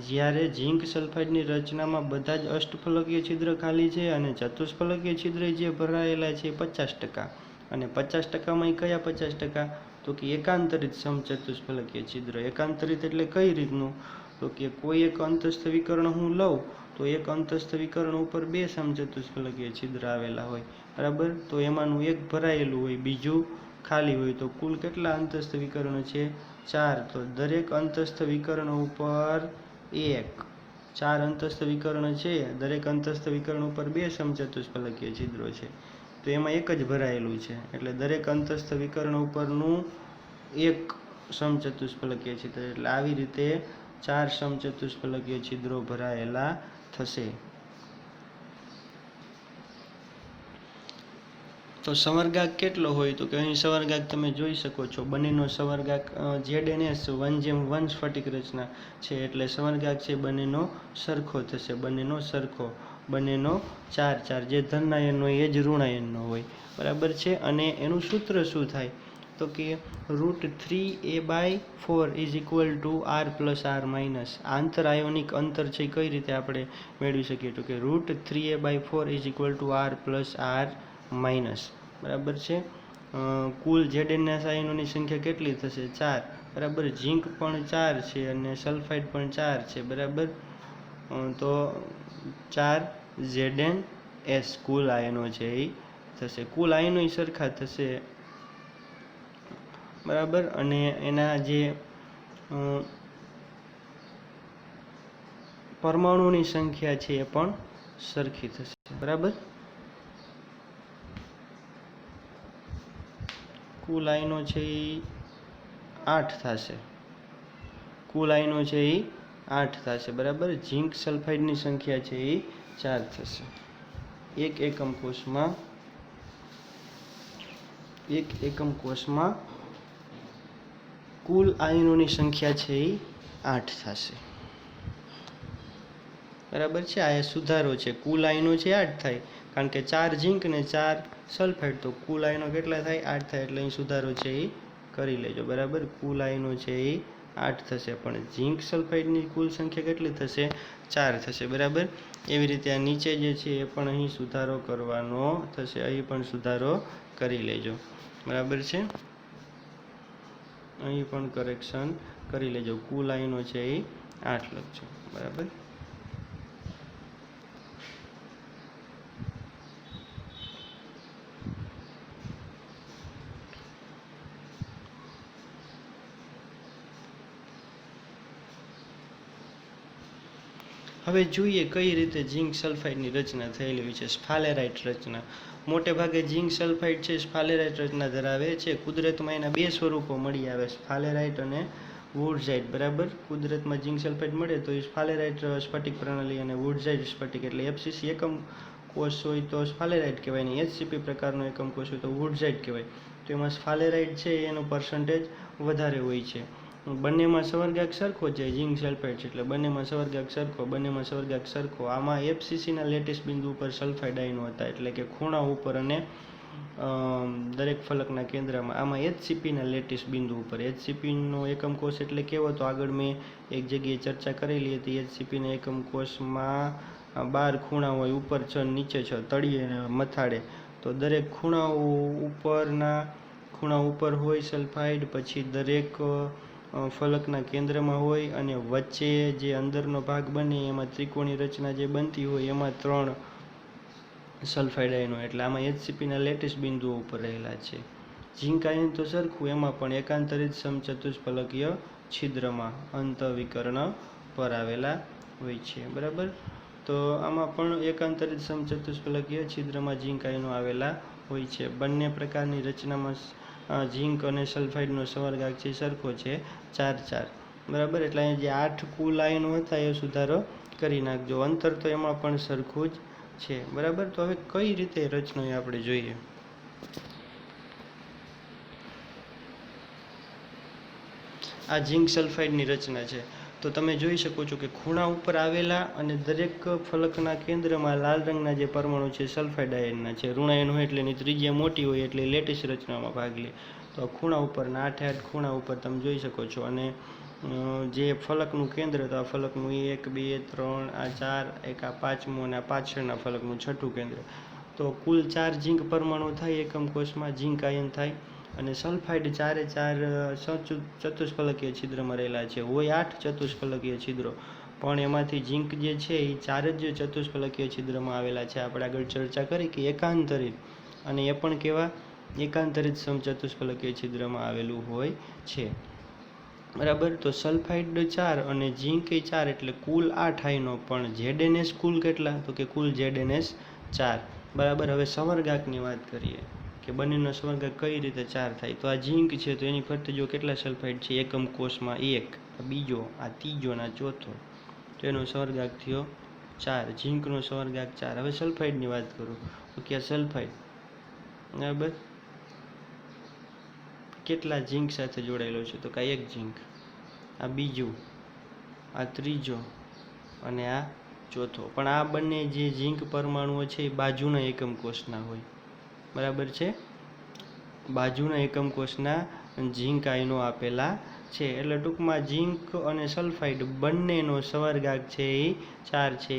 જ્યારે ઝિંક સલ્ફાઇડની રચનામાં બધા જ અષ્ટફલકીય છિદ્ર ખાલી છે અને ચતુષ્ફલકીય છિદ્ર જે ભરાયેલા છે 50%. અને 50%માં કયા 50%? તો કે એકાંતરિત સમચતુષ્ફલકીય છિદ્ર. એકાંતરિત એટલે કઈ રીતનું? તો કે કોઈ એક અંતસ્થ વિકર્ણ હું લઉં તો એક અંતસ્થ વિકર્ણ ઉપર 2 સમચતુષ્ફલકીય છિદ્ર આવેલા હોય. બરાબર. તો એમાંનું એક ભરાયેલું હોય બીજું ખાલી હોય. તો કુલ કેટલા અંતસ્થ વિકર્ણ છે? 4. તો દરેક અંતસ્થ વિકર્ણ ઉપર 4 અંતસ્થ વિકર્ણ છે. દરેક અંતસ્થ વિકર્ણ ઉપર 2 સમચતુષ્ફલકીય છિદ્રો છે. તો એમાં એક જ ભરાયેલું છે એટલે દરેક અંતસ્થ વિકર્ણ ઉપરનું 1 સમચતુષ્ફલકીય છિદ્ર. એટલે આવી રીતે 4 સમચતુષ્ફલકીય છિદ્રો ભરાયેલા થશે. તો સમર્ગાંક કેટલો હોય? તો કે અહીં સમર્ગાંક તમે જોઈ શકો છો. બંનેનો સમર્ગાંક ZnS 1:1 સ્ફટિક રચના છે એટલે સમર્ગાંક છે બંનેનો સરખો થશે. બંનેનો 4:4 જે ધન આયનનો હોય એ જ ઋણ આયનનો હોય. બરાબર છે. અને એનું સૂત્ર શું થાય? તો કે √3a/4 is equal to R plus R minus. આંતર આયોનિક અંતર છે કઈ રીતે આપણે મેળવી શકીએ? તો કે √3a/4 is equal to R plus R minus. બરાબર છે. કુલ ZnS આયનોની સંખ્યા કેટલી થશે? 4. બરાબર. ઝિંક પણ 4 છે અને સલ્ફાઇડ પણ 4 છે. બરાબર. તો 4 ZnS કુલ આયનો છે એ થશે. કુલ આયનો સરખા થશે. બરાબર. અને એના જે પરમાણુની સંખ્યા છે એ પણ સરખી થશે. બરાબર. કુલ આયનો છે એ 8 થશે. કુલ આયનો છે એ 8 થશે. બરાબર. ઝિંક સલ્ફાઇડની સંખ્યા છે એ 4 થશે. એક એકમ કોષમાં કુલ આયનોની સંખ્યા છે એ 8 થશે. બરાબર છે. આ સુધારો છે. કુલ આયનો છે 8 થાય, કારણ કે 4 ઝીંક ને 4 સલ્ફાઇડ, તો કુલ આયનો કેટલા થાય? 8 થાય. એટલે અહીં સુધારો છે એ કરી લેજો. બરાબર, કુલ આયનો છે એ 8 થશે, પણ ઝીંક સલ્ફાઇડની કુલ સંખ્યા કેટલી થશે? 4 થશે. બરાબર, એવી રીતે આ નીચે જે છે એ પણ અહીં સુધારો કરવાનો થશે. અહીં પણ સુધારો કરી લેજો. બરાબર છે, અહીં પણ કરેક્શન કરી લેજો. કુલ આયનો છે એ 8 લખજો. બરાબર, હવે જોઈએ કઈ રીતે ઝીંક સલ્ફાઇડની રચના થયેલી હોય છે. સ્ફાલેરાઇટ રચના. મોટે ભાગે ઝીંક સલ્ફાઇડ છે સ્ફાલેરાઇટ રચના ધરાવે છે. કુદરતમાં એના બે સ્વરૂપો મળી આવે, સ્ફાલેરાઇટ અને વુડઝાઇટ. બરાબર, કુદરતમાં ઝીંક સલ્ફાઇડ મળે તો એ સ્ફાલેરાઇટ સ્ફટિક પ્રણાલી અને વુડઝાઇટ સ્ફટિક એટલે એફસીસી એકમ કોષ હોય તો સ્ફાલેરાઇટ કહેવાય, ને એચસીપી પ્રકારનો એકમ કોષ હોય તો વુડઝાઇટ કહેવાય. તો એમાં સ્ફાલેરાઇટ છે એનો પર્સન્ટેજ વધારે હોય છે. બંનેમાં સવર્ગાંક સરખો છે. ઝીંક સલ્ફાઇડ છે એટલે બંનેમાં સવર્ગાંક સરખો, બંનેમાં સવર્ગાંક સરખો. આમાં એફસીસીના લેટેસ્ટ બિંદુ ઉપર સલ્ફાઇડ આયનો હતા, એટલે કે ખૂણા ઉપર અને દરેક ફલકના કેન્દ્રમાં. આમાં એચસીપીના લેટેસ્ટ બિંદુ ઉપર. એચસીપીનો એકમ કોષ એટલે કેવો? તો આગળ મેં એક જગ્યાએ ચર્ચા કરેલી હતી. એચસીપીના એકમ કોષમાં 12 ખૂણા હોય, ઉપર 6, નીચે 6, તળિયે અને મથાળે. તો દરેક ખૂણા ઉપર હોય સલ્ફાઇડ, પછી દરેક ફલકના કેન્દ્રમાં હોય, અને વચ્ચે જે અંદરનો ભાગ બને એમાં ત્રિકોણી રચના જે બનતી હોય એમાં 3 સલ્ફાઇડ આયનો. એટલે આમાં એચસીપીના લેટેસ્ટ બિંદુઓ ઉપર રહેલા છે. ઝીંક આયન તો સરખું, એમાં પણ એકાંતરિત સમચતુષ્ફલકીય છિદ્રમાં અંતઃવિકર્ણ પર આવેલા હોય છે. બરાબર, તો આમાં પણ એકાંતરિત સમચતુષ્ફલકીય છિદ્રમાં ઝીંક આયનો આવેલા હોય છે. બંને પ્રકારની રચનામાં ઝીંક અને સલ્ફાઇડનો સવર્ગાંક છે સરખો છે, 4-4. બરાબર, એટલે અહીંયા જે 8 કુલ આયનો હતા એ સુધારો કરી નાખજો. અંતર તો એમાં પણ સરખું જ છે. બરાબર, તો હવે કઈ રીતે રચના એ આપણે જોઈએ. આ ઝીંક સલ્ફાઇડની રચના છે. તો તમે જોઈ શકો છો કે ખૂણા ઉપર આવેલા અને દરેક ફલકના કેન્દ્રમાં લાલ રંગના જે પરમાણુ છે સલ્ફાઇડ આયનના છે. ઋણાયન હોય એટલે એની ત્રિજ્યા મોટી હોય એટલે લેટેસ્ટ રચનામાં ભાગ લે. તો ખૂણા ઉપરના 8 ખૂણા ઉપર તમે જોઈ શકો છો. અને જે ફલકનું કેન્દ્ર, તો આ ફલકનું 1, 2, 3, આ 4, એક આ 5મું અને આ પાછળના ફલકનું 6ઠું કેન્દ્ર. તો કુલ 4 ઝીંક પરમાણુ થાય એકમ કોષમાં, ઝીંક આયન થાય. અને સલ્ફાઇડ 4 ચતુષ્ફલકીય છિદ્રમાં રહેલા છે. હોય 8 ચતુષ્ફલકીય છિદ્રો, પણ એમાંથી ઝીંક જે છે એ 4 જ ચતુષ્ફલકીય છિદ્રમાં આવેલા છે. આપણે આગળ ચર્ચા કરી કે એકાંતરિત, અને એ પણ કેવા? એકાંતરિત સમચતુષ્ફલકીય છિદ્રમાં આવેલું હોય છે. બરાબર, તો સલ્ફાઇડ 4 અને ઝીંક 4 એટલે કુલ 8 આયનો, પણ ઝેડએનએસ કુલ કેટલા? તો કે કુલ ઝેડએનએસ 4. બરાબર, હવે સવર્ગાંકની વાત કરીએ કે બંનેનો સવર્ગાંક કઈ રીતે 4 થાય. તો આ ઝીંક છે તો એની ફરતે જો કેટલા સલ્ફાઇડ છે એકમ કોષમાં? 1, આ બીજો, આ ત્રીજો અને આ ચોથો. તો એનો સવર્ગાંક થયો 4. ઝીંકનો સવર્ગાંક 4. હવે સલ્ફાઇડની વાત કરું તો કે સલ્ફાઇડ બરાબર કેટલા ઝીંક સાથે જોડાયેલો છે? તો કે 1 ઝીંક, આ બીજું, આ ત્રીજો અને આ ચોથો. પણ આ બંને જે ઝીંક પરમાણુઓ છે એ બાજુના એકમ કોષના હોય. બરાબર છે, બાજુના એકમ કોષના ઝીંક આયનો આપેલા છે. એટલે ટૂંકમાં ઝીંક અને સલ્ફાઇડ બંનેનો સવર્ગાંક છે એ 4 છે.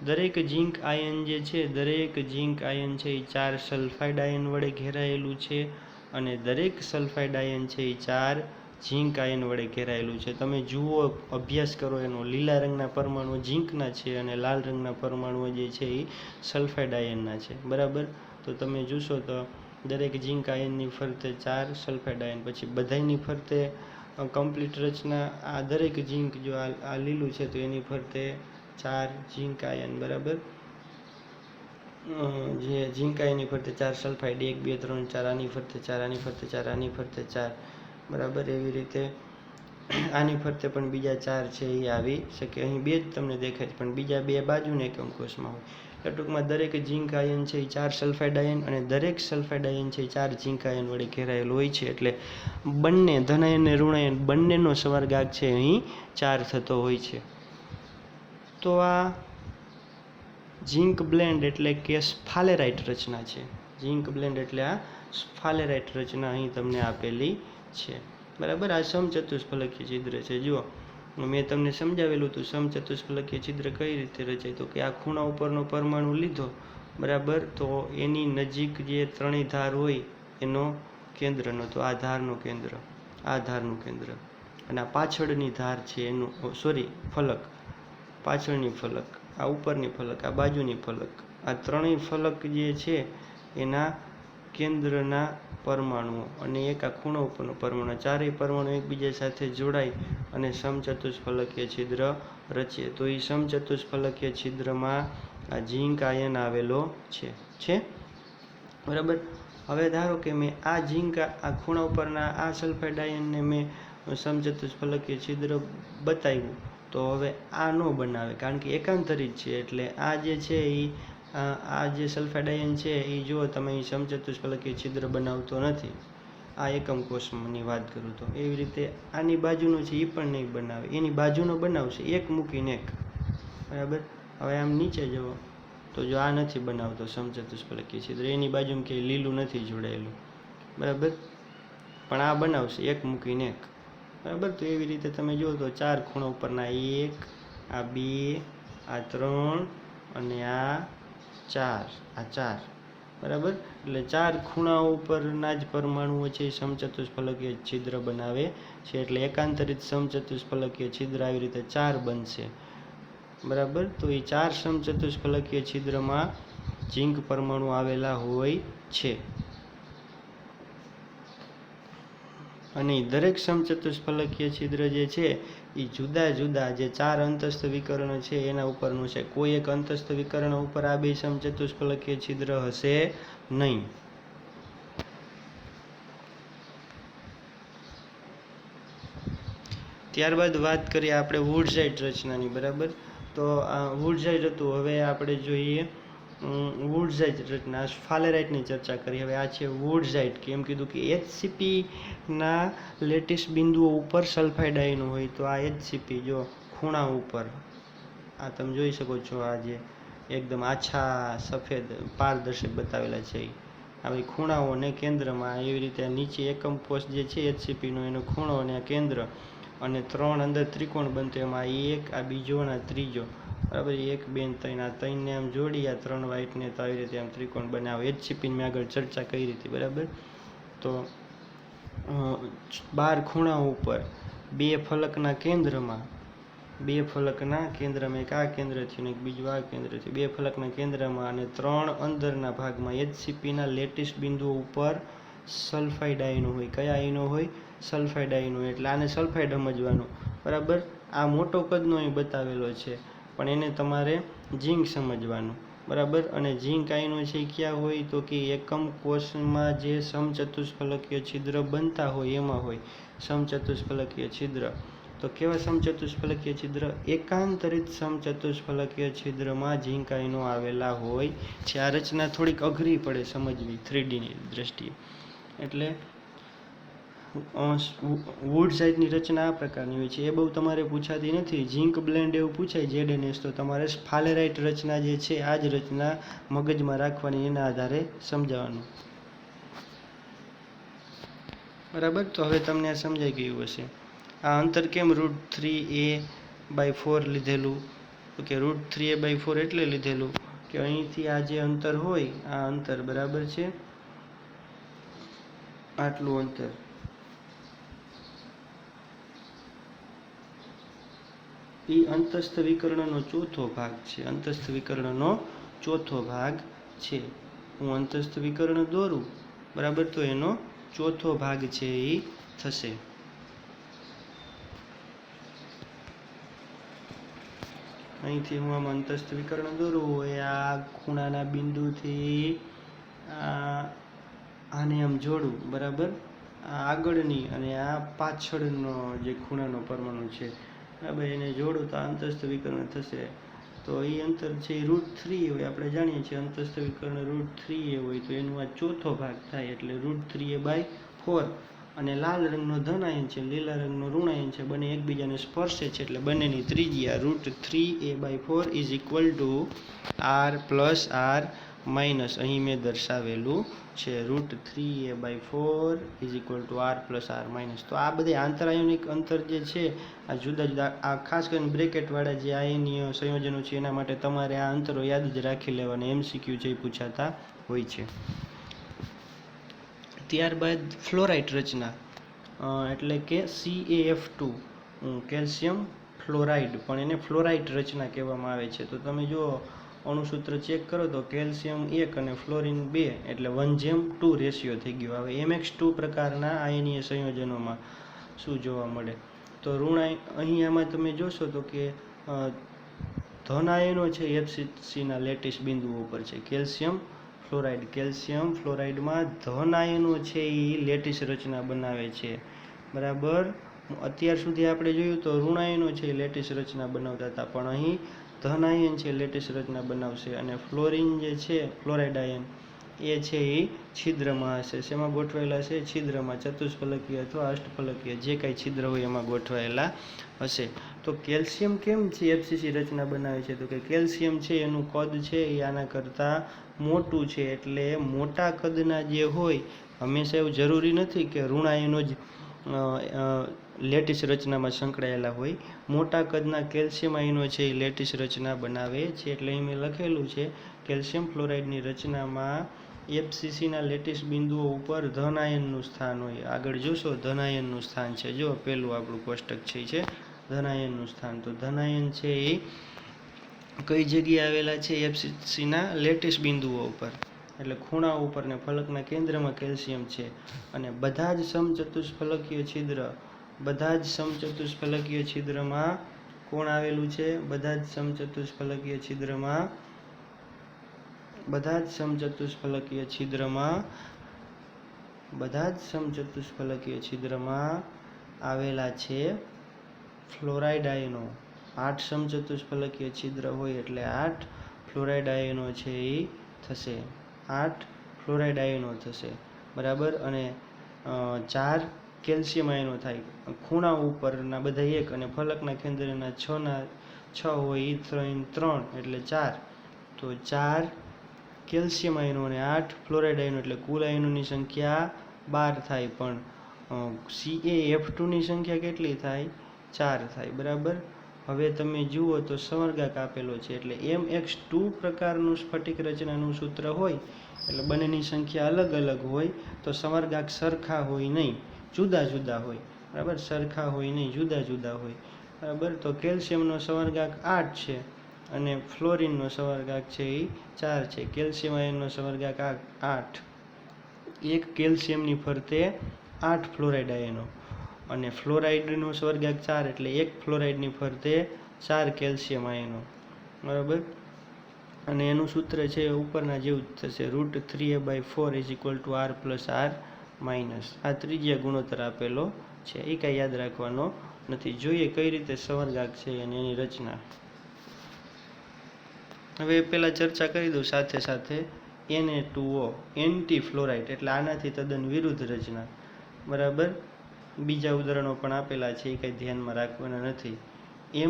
દરેક ઝીંક આયન જે છે, દરેક ઝીંક આયન છે એ 4 સલ્ફાઇડ આયન વડે ઘેરાયેલું છે, અને દરેક સલ્ફાઇડ આયન છે એ 4 ઝીંક આયન વડે ઘેરાયેલું છે. તમે જુઓ, અભ્યાસ કરો એનો. લીલા રંગના પરમાણુ ઝીંકના છે અને લાલ રંગના પરમાણુઓ જે છે એ સલ્ફાઇડ આયનના છે. બરાબર, તો તમે જોશો તો દરેક ઝીંક આયનની ફરતે 4 સલ્ફાઇડ આયન, પછી બધાની ફરતે કમ્પ્લીટ રચના. આ દરેક ઝીંક, જો આ લીલું છે તો એની ફરતે 4 ઝીંક આયન. બરાબર, જે ઝીંક આયનની ફરતે 4 સલ્ફાઇડ, 1, 2, 3, 4, આની ફરતે 4, આની ફરતે 4, આની ફરતે 4. બરાબર, એવી રીતે આની ફરતે પણ બીજા 4 છે એ આવી શકે. અહીં 2 જ તમને દેખાય છે, પણ બીજા 2 બાજુના એકમ કોષમાં હોય. એટલે ટૂંકમાં દરેક ઝીંક આયન છે એ 4 સલ્ફાઇડ આયન, અને દરેક સલ્ફાઇડ આયન છે એ 4 ઝીંક આયન વડે ઘેરાયેલું હોય છે. એટલે બંને ધનાયન અને ઋણાયન બંનેનો સવર્ગાંક છે અહીં 4 થતો હોય છે. તો આ ઝિંક બ્લેન્ડ એટલે કે સ્ફાલેરાઇટ રચના છે. ઝિંક બ્લેન્ડ એટલે આ સ્ફાલેરાઇટ રચના અહીં તમને આપેલી છે. બરાબર. આ સમચતુષ્ફલકીય છિદ્ર છે. જુઓ, મેં તમને સમજાવેલું હતું સમચતુષ્ફલકીય છિદ્ર કઈ રીતે રચાય. તો કે આ ખૂણા ઉપરનો પરમાણુ લીધો, બરાબર, તો એની નજીક જે ત્રણેય ધાર હોય એનો કેન્દ્રનો, તો આ ધારનું કેન્દ્ર, આ ધારનું કેન્દ્ર, અને આ પાછળની ધાર છે એનું, સોરી, ફલક, પાછળની ફલક, આ ઉપરની ફલક, આ બાજુની ફલક, આ ત્રણેય ફલક જે છે એના કેન્દ્રના પરમાણુઓ અને એક આ ખૂણા ઉપરનો પરમાણુ, ચારેય પરમાણુ એકબીજા સાથે જોડાય અને સમચતુષ્ફલકીય છિદ્ર રચે. તો એ સમચતુષ્ફલકીય છિદ્રમાં આ ઝિંક આયન આવેલો છે. બરાબર. હવે ધારો કે મેં આ ઝિંક, આ ખૂણા ઉપરના આ સલ્ફાઇડ આયનને મેં સમચતુષ્ફલકીય છિદ્ર બતાવ્યું, તો હવે આ ન બનાવે, કારણ કે એકાંતરિત છે. એટલે આ જે છે એ આ જે સલ્ફાઇડ આયન છે એ જો તમે સમચતુષ્ફલકીય છિદ્ર બનાવતો નથી. આ એકમ કોષની વાત કરું તો એવી રીતે આની બાજુનો છે એ પણ નહીં બનાવે, એની બાજુનો બનાવશે, એક મૂકીને એક. બરાબર. હવે આમ નીચે જુઓ તો જો આ નથી બનાવતો સમચતુષ્ફલકીય છિદ્ર, એની બાજુમાં ક્યાંય લીલું નથી જોડાયેલું, બરાબર, પણ આ બનાવશે એક મૂકીને એક. બરાબર. તો એવી રીતે તમે જુઓ તો ચાર ખૂણા ઉપરના, એક, આ બે, આ ત્રણ અને આ ચાર, આ ચાર. બરાબર. એટલે ચાર ખૂણાઓ ઉપરના જ પરમાણુઓ છે એ સમચતુષ્ફલકીય છિદ્ર બનાવે છે. એટલે એકાંતરિત સમચતુષ્ફલકીય છિદ્ર આવી રીતે ચાર બનશે. બરાબર. તો એ ચાર સમચતુષ્ફલકીય છિદ્રમાં ઝિંક પરમાણુ આવેલા હોય છે. અને દરેક સમચતુષ્ફલકીય છિદ્ર જે છે એ જુદા જુદા જે ચાર અંતસ્થ વિકર્ણ છે એના ઉપરનું છે. કોઈ એક અંતસ્થ વિકર્ણ ઉપર આ બે સમચતુષ્ફલકીય છિદ્ર હશે નહીં. ત્યારબાદ વાત કરીએ આપણે વુડઝાઇટ રચનાની. બરાબર. તો આ વુડઝાઇટ હતું. હવે આપણે જોઈએ વુડઝાઇટ રચના, સ્ફાલેરાઇટની ચર્ચા કરી. હવે આ છે વુડઝાઇટ. કેમ કીધું કે HCP ના લેટિસ બિંદુઓ ઉપર સલ્ફાઇડ આયનો હોય. તો આ HCP જો ખૂણા ઉપર, આ તમે જોઈ શકો છો, આ જે એકદમ આછા સફેદ પારદર્શક બતાવેલા છે આ ભાઈ ખૂણાઓને કેન્દ્રમાં એવી રીતે નીચે એકમ કોષ જે છે HCPનો એનો ખૂણો અને આ કેન્દ્ર, અને ત્રણ અંદર ત્રિકોણ બનતો, એમાં એક, આ બીજો અને આ ત્રીજો. બરાબર. એક, બે, ત્રણ, આ ત્રણને આમ જોડી, આ ત્રણ વ્હાઇટને, તો આવી રીતે આમ ત્રિકોણ બનાવે. HCPની મેં આગળ ચર્ચા કરી હતી. બરાબર. તો 12 ખૂણાઓ ઉપર બે ફલકના કેન્દ્રમાં, એક આ કેન્દ્રથી અને એક બીજું આ કેન્દ્રથી, બે ફલકના કેન્દ્રમાં અને ત્રણ અંદરના ભાગમાં HCPના લેટિસ બિંદુઓ ઉપર સલ્ફાઇડ આયનો હોય. કયા આયનો હોય? સલ્ફાઇડ આયનો. એટલે આને સલ્ફાઇડ સમજવાનું. બરાબર. આ મોટો કદનો અહીં બતાવેલો છે, પણ એને તમારે ઝિંક સમજવાનું. બરાબર. અને ઝિંક આયનો છે ક્યાં હોય? તો કે એકમ કોષમાં જે સમચતુષ્ફલકીય છિદ્ર બનતા હોય એમાં હોય સમચતુષ્ફલકીય છિદ્ર. તો કેવા સમચતુષ્ફલકીય છિદ્ર? એકાંતરિત સમચતુષ્ફલકીય છિદ્રમાં ઝિંક આયનો આવેલા હોય છે. આ રચના થોડીક અઘરી પડે સમજવી 3Dની દ્રષ્ટિએ. એટલે વુડઝાઇટની રચના આ પ્રકારની હોય છે. એ બહુ તમારે પૂછાતી નથી. ઝિંક બ્લેન્ડ એવું પૂછાય ZNS, તો તમારે સ્ફાલેરાઇટ રચના જે છે આ જ રચના મગજમાં રાખવાની, એના આધારે સમજાવવાનું. બરાબર. તો હવે તમને આ સમજાઈ ગયું હશે. આ અંતર કેમ √3a/4 લીધેલું? તો કે √3a/4 એટલે લીધેલું કે અહીંથી આ જે અંતર હોય, આ અંતર, બરાબર છે, આટલું અંતર, એ અંતસ્થ વિકર્ણનો ચોથો ભાગ છે. અંતસ્થ વિકર્ણનો ચોથો ભાગ છે. હું અંતસ્થ વિકર્ણ દોરું, બરાબર, તો એનો ચોથો ભાગ છે એ થશે. અહીંથી હું આમ અંતસ્થ વિકર્ણ દોરવું હોય, આ ખૂણાના બિંદુથી આને આમ જોડું, બરાબર, આ આગળની અને આ પાછળનો જે ખૂણાનો પરમાણુ છે, બરાબર, એને જોડું તો અંતસ્થ વિકર્ણ થશે. તો એ અંતર છે એ √3 હોય. આપણે જાણીએ છીએ અંતસ્થ વિકર્ણ √3a હોય, તો એનું આ ચોથો ભાગ થાય એટલે √3a/4. અને લાલ રંગનો ધન આયન છે, લીલા રંગનો ઋણાયન છે, બંને એકબીજાને સ્પર્શે છે એટલે બંનેની ત્રિજ્યા √3a/4 is equal two r plus r minus, અહીં મેં દર્શાવેલું છે √3a/4 is equal two r plus r minus. તો આ બધી આંતરાયોનિક અંતર જે છે, આ જુદા જુદા, આ ખાસ કરીને બ્રેકેટવાળા જે આયનીય સંયોજનો છે એના માટે તમારે આ અંતરો યાદ જ રાખી લેવાના, MCQ જે પૂછાતા હોય છે. ત્યારબાદ ફ્લોરાઇડ રચના, એટલે કે CaF2 કેલ્શિયમ ફ્લોરાઇડ, પણ એને ફ્લોરાઇડ રચના કહેવામાં આવે છે. તો તમે જો અણુસૂત્ર ચેક કરો તો કેલ્શિયમ 1 અને ફ્લોરિન 2 એટલે 1:2 રેશિયો થઈ ગયો. હવે MX2 પ્રકારના આયનીય સંયોજનોમાં શું જોવા મળે, તો અહીંયામાં તમે જોશો તો કે ધન આયનો છે FCCના લેટિસ બિંદુઓ ઉપર છે. કેલ્શિયમ ફ્લોરાઇડમાં ધન આયનો છે એ લેટિસ રચના બનાવે છે, બરાબર. અત્યાર સુધી આપણે જોયું તો ઋણાયનો છે એ લેટિસ રચના બનાવતા હતા, પણ અહીં ધન આયન છે લેટિસ રચના બનાવશે. અને ફ્લોરિન જે છે, ફ્લોરાઇડ આયન એ છે એ છિદ્રમાં હશે. શેમાં ગોઠવાયેલા છે? છિદ્રમાં, ચતુષ્ફલકીય અથવા અષ્ટફલકીય, જે કાંઈ છિદ્ર હોય એમાં ગોઠવાયેલા હશે. તો કેલ્શિયમ કેમ છે FCC રચના બનાવે છે? તો કે કેલ્શિયમ છે એનું કદ છે એ આના કરતાં મોટું છે, એટલે મોટા કદના જે હોય, હંમેશા એવું જરૂરી નથી કે ઋણાયનો જ લેટિસ રચનામાં સંકળાયેલા હોય. મોટા કદના કેલ્શિયમ આયનો છે એ લેટિસ રચના બનાવે છે. એટલે અહીં મેં લખેલું છે કેલ્શિયમ ફ્લોરાઇડની રચનામાં FCCના લેટિસ બિંદુઓ ઉપર ધન આયનનું સ્થાન હોય. આગળ જોશો ધન આયનનું સ્થાન છે, જો પેલું આપણું કોષ્ટક છે ધન આયનનું સ્થાન. તો ધન આયન છે એ કઈ જગ્યાએ આવેલા છે? FCCના લેટિસ બિંદુઓ ઉપર, એટલે ખૂણા ઉપર ને ફલકના કેન્દ્રમાં કેલ્શિયમ છે. અને બધા જ સમચતુષ્ફલકીય છિદ્રમાં કોણ આવેલું છે? બધા જ સમચતુષ્ફલકીય છિદ્રમાં આવેલા છે ફ્લોરાઇડ આયનો. 8 સમચતુષ્ફલકીય છિદ્ર હોય એટલે 8 ફ્લોરાઇડ આયનો છે એ થશે, 8 ફ્લોરાઇડ આયનો થશે, બરાબર. અને 4 કેલ્શિયમ આયનો થાય. ખૂણા ઉપરના બધા 1 અને ફલકના કેન્દ્રના 6 હોય એ 3 એટલે 4. તો 4 કેલ્શિયમ આયનો અને 8 ફ્લોરાઇડ આયનો એટલે કુલ આયનોની સંખ્યા 12 થાય. પણ CaF2ની સંખ્યા કેટલી થાય? 4 થાય, બરાબર. હવે તમે જુઓ તો સમર્ગાક આપેલો છે, એટલે MX2 પ્રકારનું સ્ફટિક રચનાનું સૂત્ર હોય એટલે બંનેની સંખ્યા અલગ અલગ હોય, તો સમર્ગાક સરખા હોય નહીં, જુદા જુદા હોય, બરાબર. સરખા હોય નહીં, જુદા જુદા હોય, બરાબર. તો કેલ્શિયમનો સમર્ગાક 8 છે અને ફ્લોરિનનો સમર્ગાક છે એ 4 છે. કેલ્શિયમ આયનનો સમર્ગાક 8, એક કેલ્શિયમની ફરતે 8 ફ્લોરાઇડ આયનો, અને ફ્લોરાઇડનો સમર્ગાક 4 એટલે એક ફ્લોરાઇડની ફરતે 4 કેલ્શિયમ આયનો, બરાબર. અને એનું સૂત્ર છે ઉપરના જેવું જ થશે, √3a/4 is equal two r plus r minus. આ ત્રિજ્યા ગુણોત્તર આપેલો છે, એ કાંઈ યાદ રાખવાનો નથી. જોઈએ કઈ રીતે સમર્ગાક છે અને એની રચના. હવે પહેલાં ચર્ચા કરી દઉં સાથે સાથે. Na2O એન્ટી ફ્લોરાઇડ એટલે આનાથી તદ્દન વિરુદ્ધ રચના, બરાબર. બીજા ઉદાહરણો પણ આપેલા છે, એ કંઈ ધ્યાનમાં રાખવાના નથી.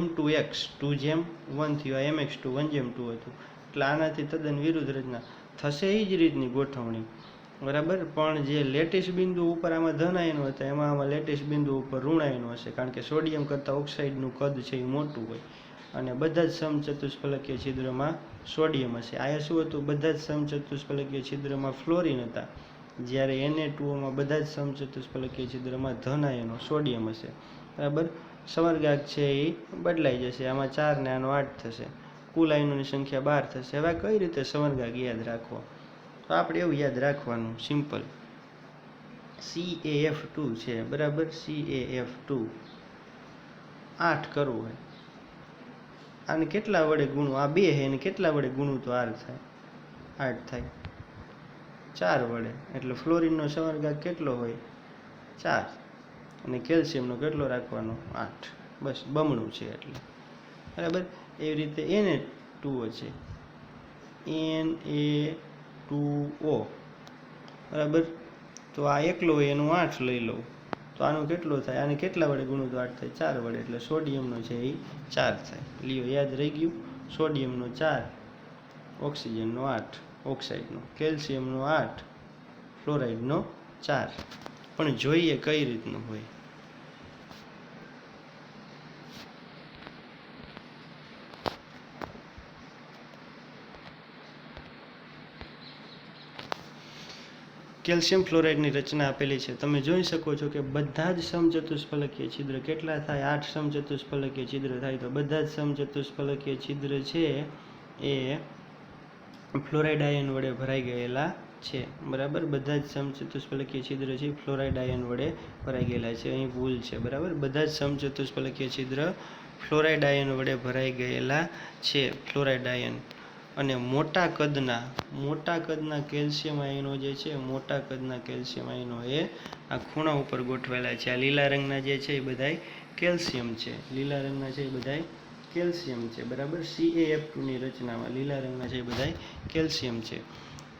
M2X 2:1 થયું, આ MX2 1:2 હતું, એટલે આનાથી તદ્દન વિરુદ્ધ રચના થશે. એ જ રીતની ગોઠવણી, બરાબર. પણ જે લેટિસ બિંદુ ઉપર આમાં ધન આયનો હતા, એમાં આમાં લેટિસ બિંદુ ઉપર ઋણ આયનો હશે, કારણ કે સોડિયમ કરતાં ઓક્સાઇડનું કદ છે એ મોટું હોય. અને બધા જ સમચતુષ્ફલકીય છિદ્રમાં સોડિયમ હશે. આ શું હતું? બધા જ સમચતુષ્ફલકીય છિદ્રમાં ફ્લોરિન હતા, જ્યારે Na2Oમાં બધા જ સમચતુષ્ફલકીય છિદ્રમાં ધન આયનો સોડિયમ હશે, બરાબર. સમર્ગાક છે એ બદલાઈ જશે, આમાં 4 ને આનો 8 થશે, કુલ આયનોની સંખ્યા 12 થશે. હવે કઈ રીતે સમર્ગાક યાદ રાખવો? તો આપણે એવું યાદ રાખવાનું, સિમ્પલ. CaF2 છે, બરાબર. CaF2 8 કરવું હોય, આને કેટલા વડે ગુણવું? આ 2 છે, એને કેટલા વડે ગુણવું તો r થાય? 8 થાય. 4 વડે, એટલે ફ્લોરિનનો સમર્ગાક કેટલો હોય? 4. અને કેલ્શિયમનો કેટલો રાખવાનો? 8. બસ બમણું છે એટલે, બરાબર. એવી રીતે Na2O છે, Na2O, બરાબર. તો આ એકલો હોય એનું 8 લઈ લઉં, તો આનું કેટલું થાય, આને કેટલા વડે ગુણું તો 8 થાય, 4 વડે, એટલે સોડિયમનો છે એ 4 થાય. લ્યો યાદ રહી ગયું. સોડિયમનો 4, ઓક્સિજનનો 8, ઓક્સાઇડનો, કેલ્શિયમનો 8, ફ્લોરાઇડનો 4. પણ જોઈએ કઈ રીતનું હોય. કેલ્શિયમ ફ્લોરાઇડની રચના આપેલી છે. તમે જોઈ શકો છો કે બધા જ સમચતુષ્ફલકીય છિદ્ર કેટલા થાય, 8 સમચતુષ્ફલકીય છિદ્ર થાય. તો બધા જ સમચતુષ્ફલકીય છિદ્ર છે એ ફ્લોરાઇડ આયન વડે ભરાઈ ગયેલા છે. બરાબર, બધા જ સમચતુષ્ફલકીય છિદ્ર છે ફ્લોરાઇડ આયન વડે ભરાઈ ગયેલા છે. અહીં ભૂલ છે. બરાબર, બધા જ સમચતુષ્ફલકીય છિદ્ર ફ્લોરાઇડ આયન વડે ભરાઈ ગયેલા છે. ફ્લોરાઇડ આયન અને મોટા કદના કેલ્શિયમ આયનો જે છે, મોટા કદના કેલ્શિયમ આયનો એ આ ખૂણા ઉપર ગોઠવેલા છે. આ લીલા રંગના જે છે એ બધાય કેલ્શિયમ છે. લીલા રંગના છે એ બધાય કેલ્શિયમ છે. બરાબર, CaF2ની રચનામાં લીલા રંગના છે એ બધાય કેલ્શિયમ છે.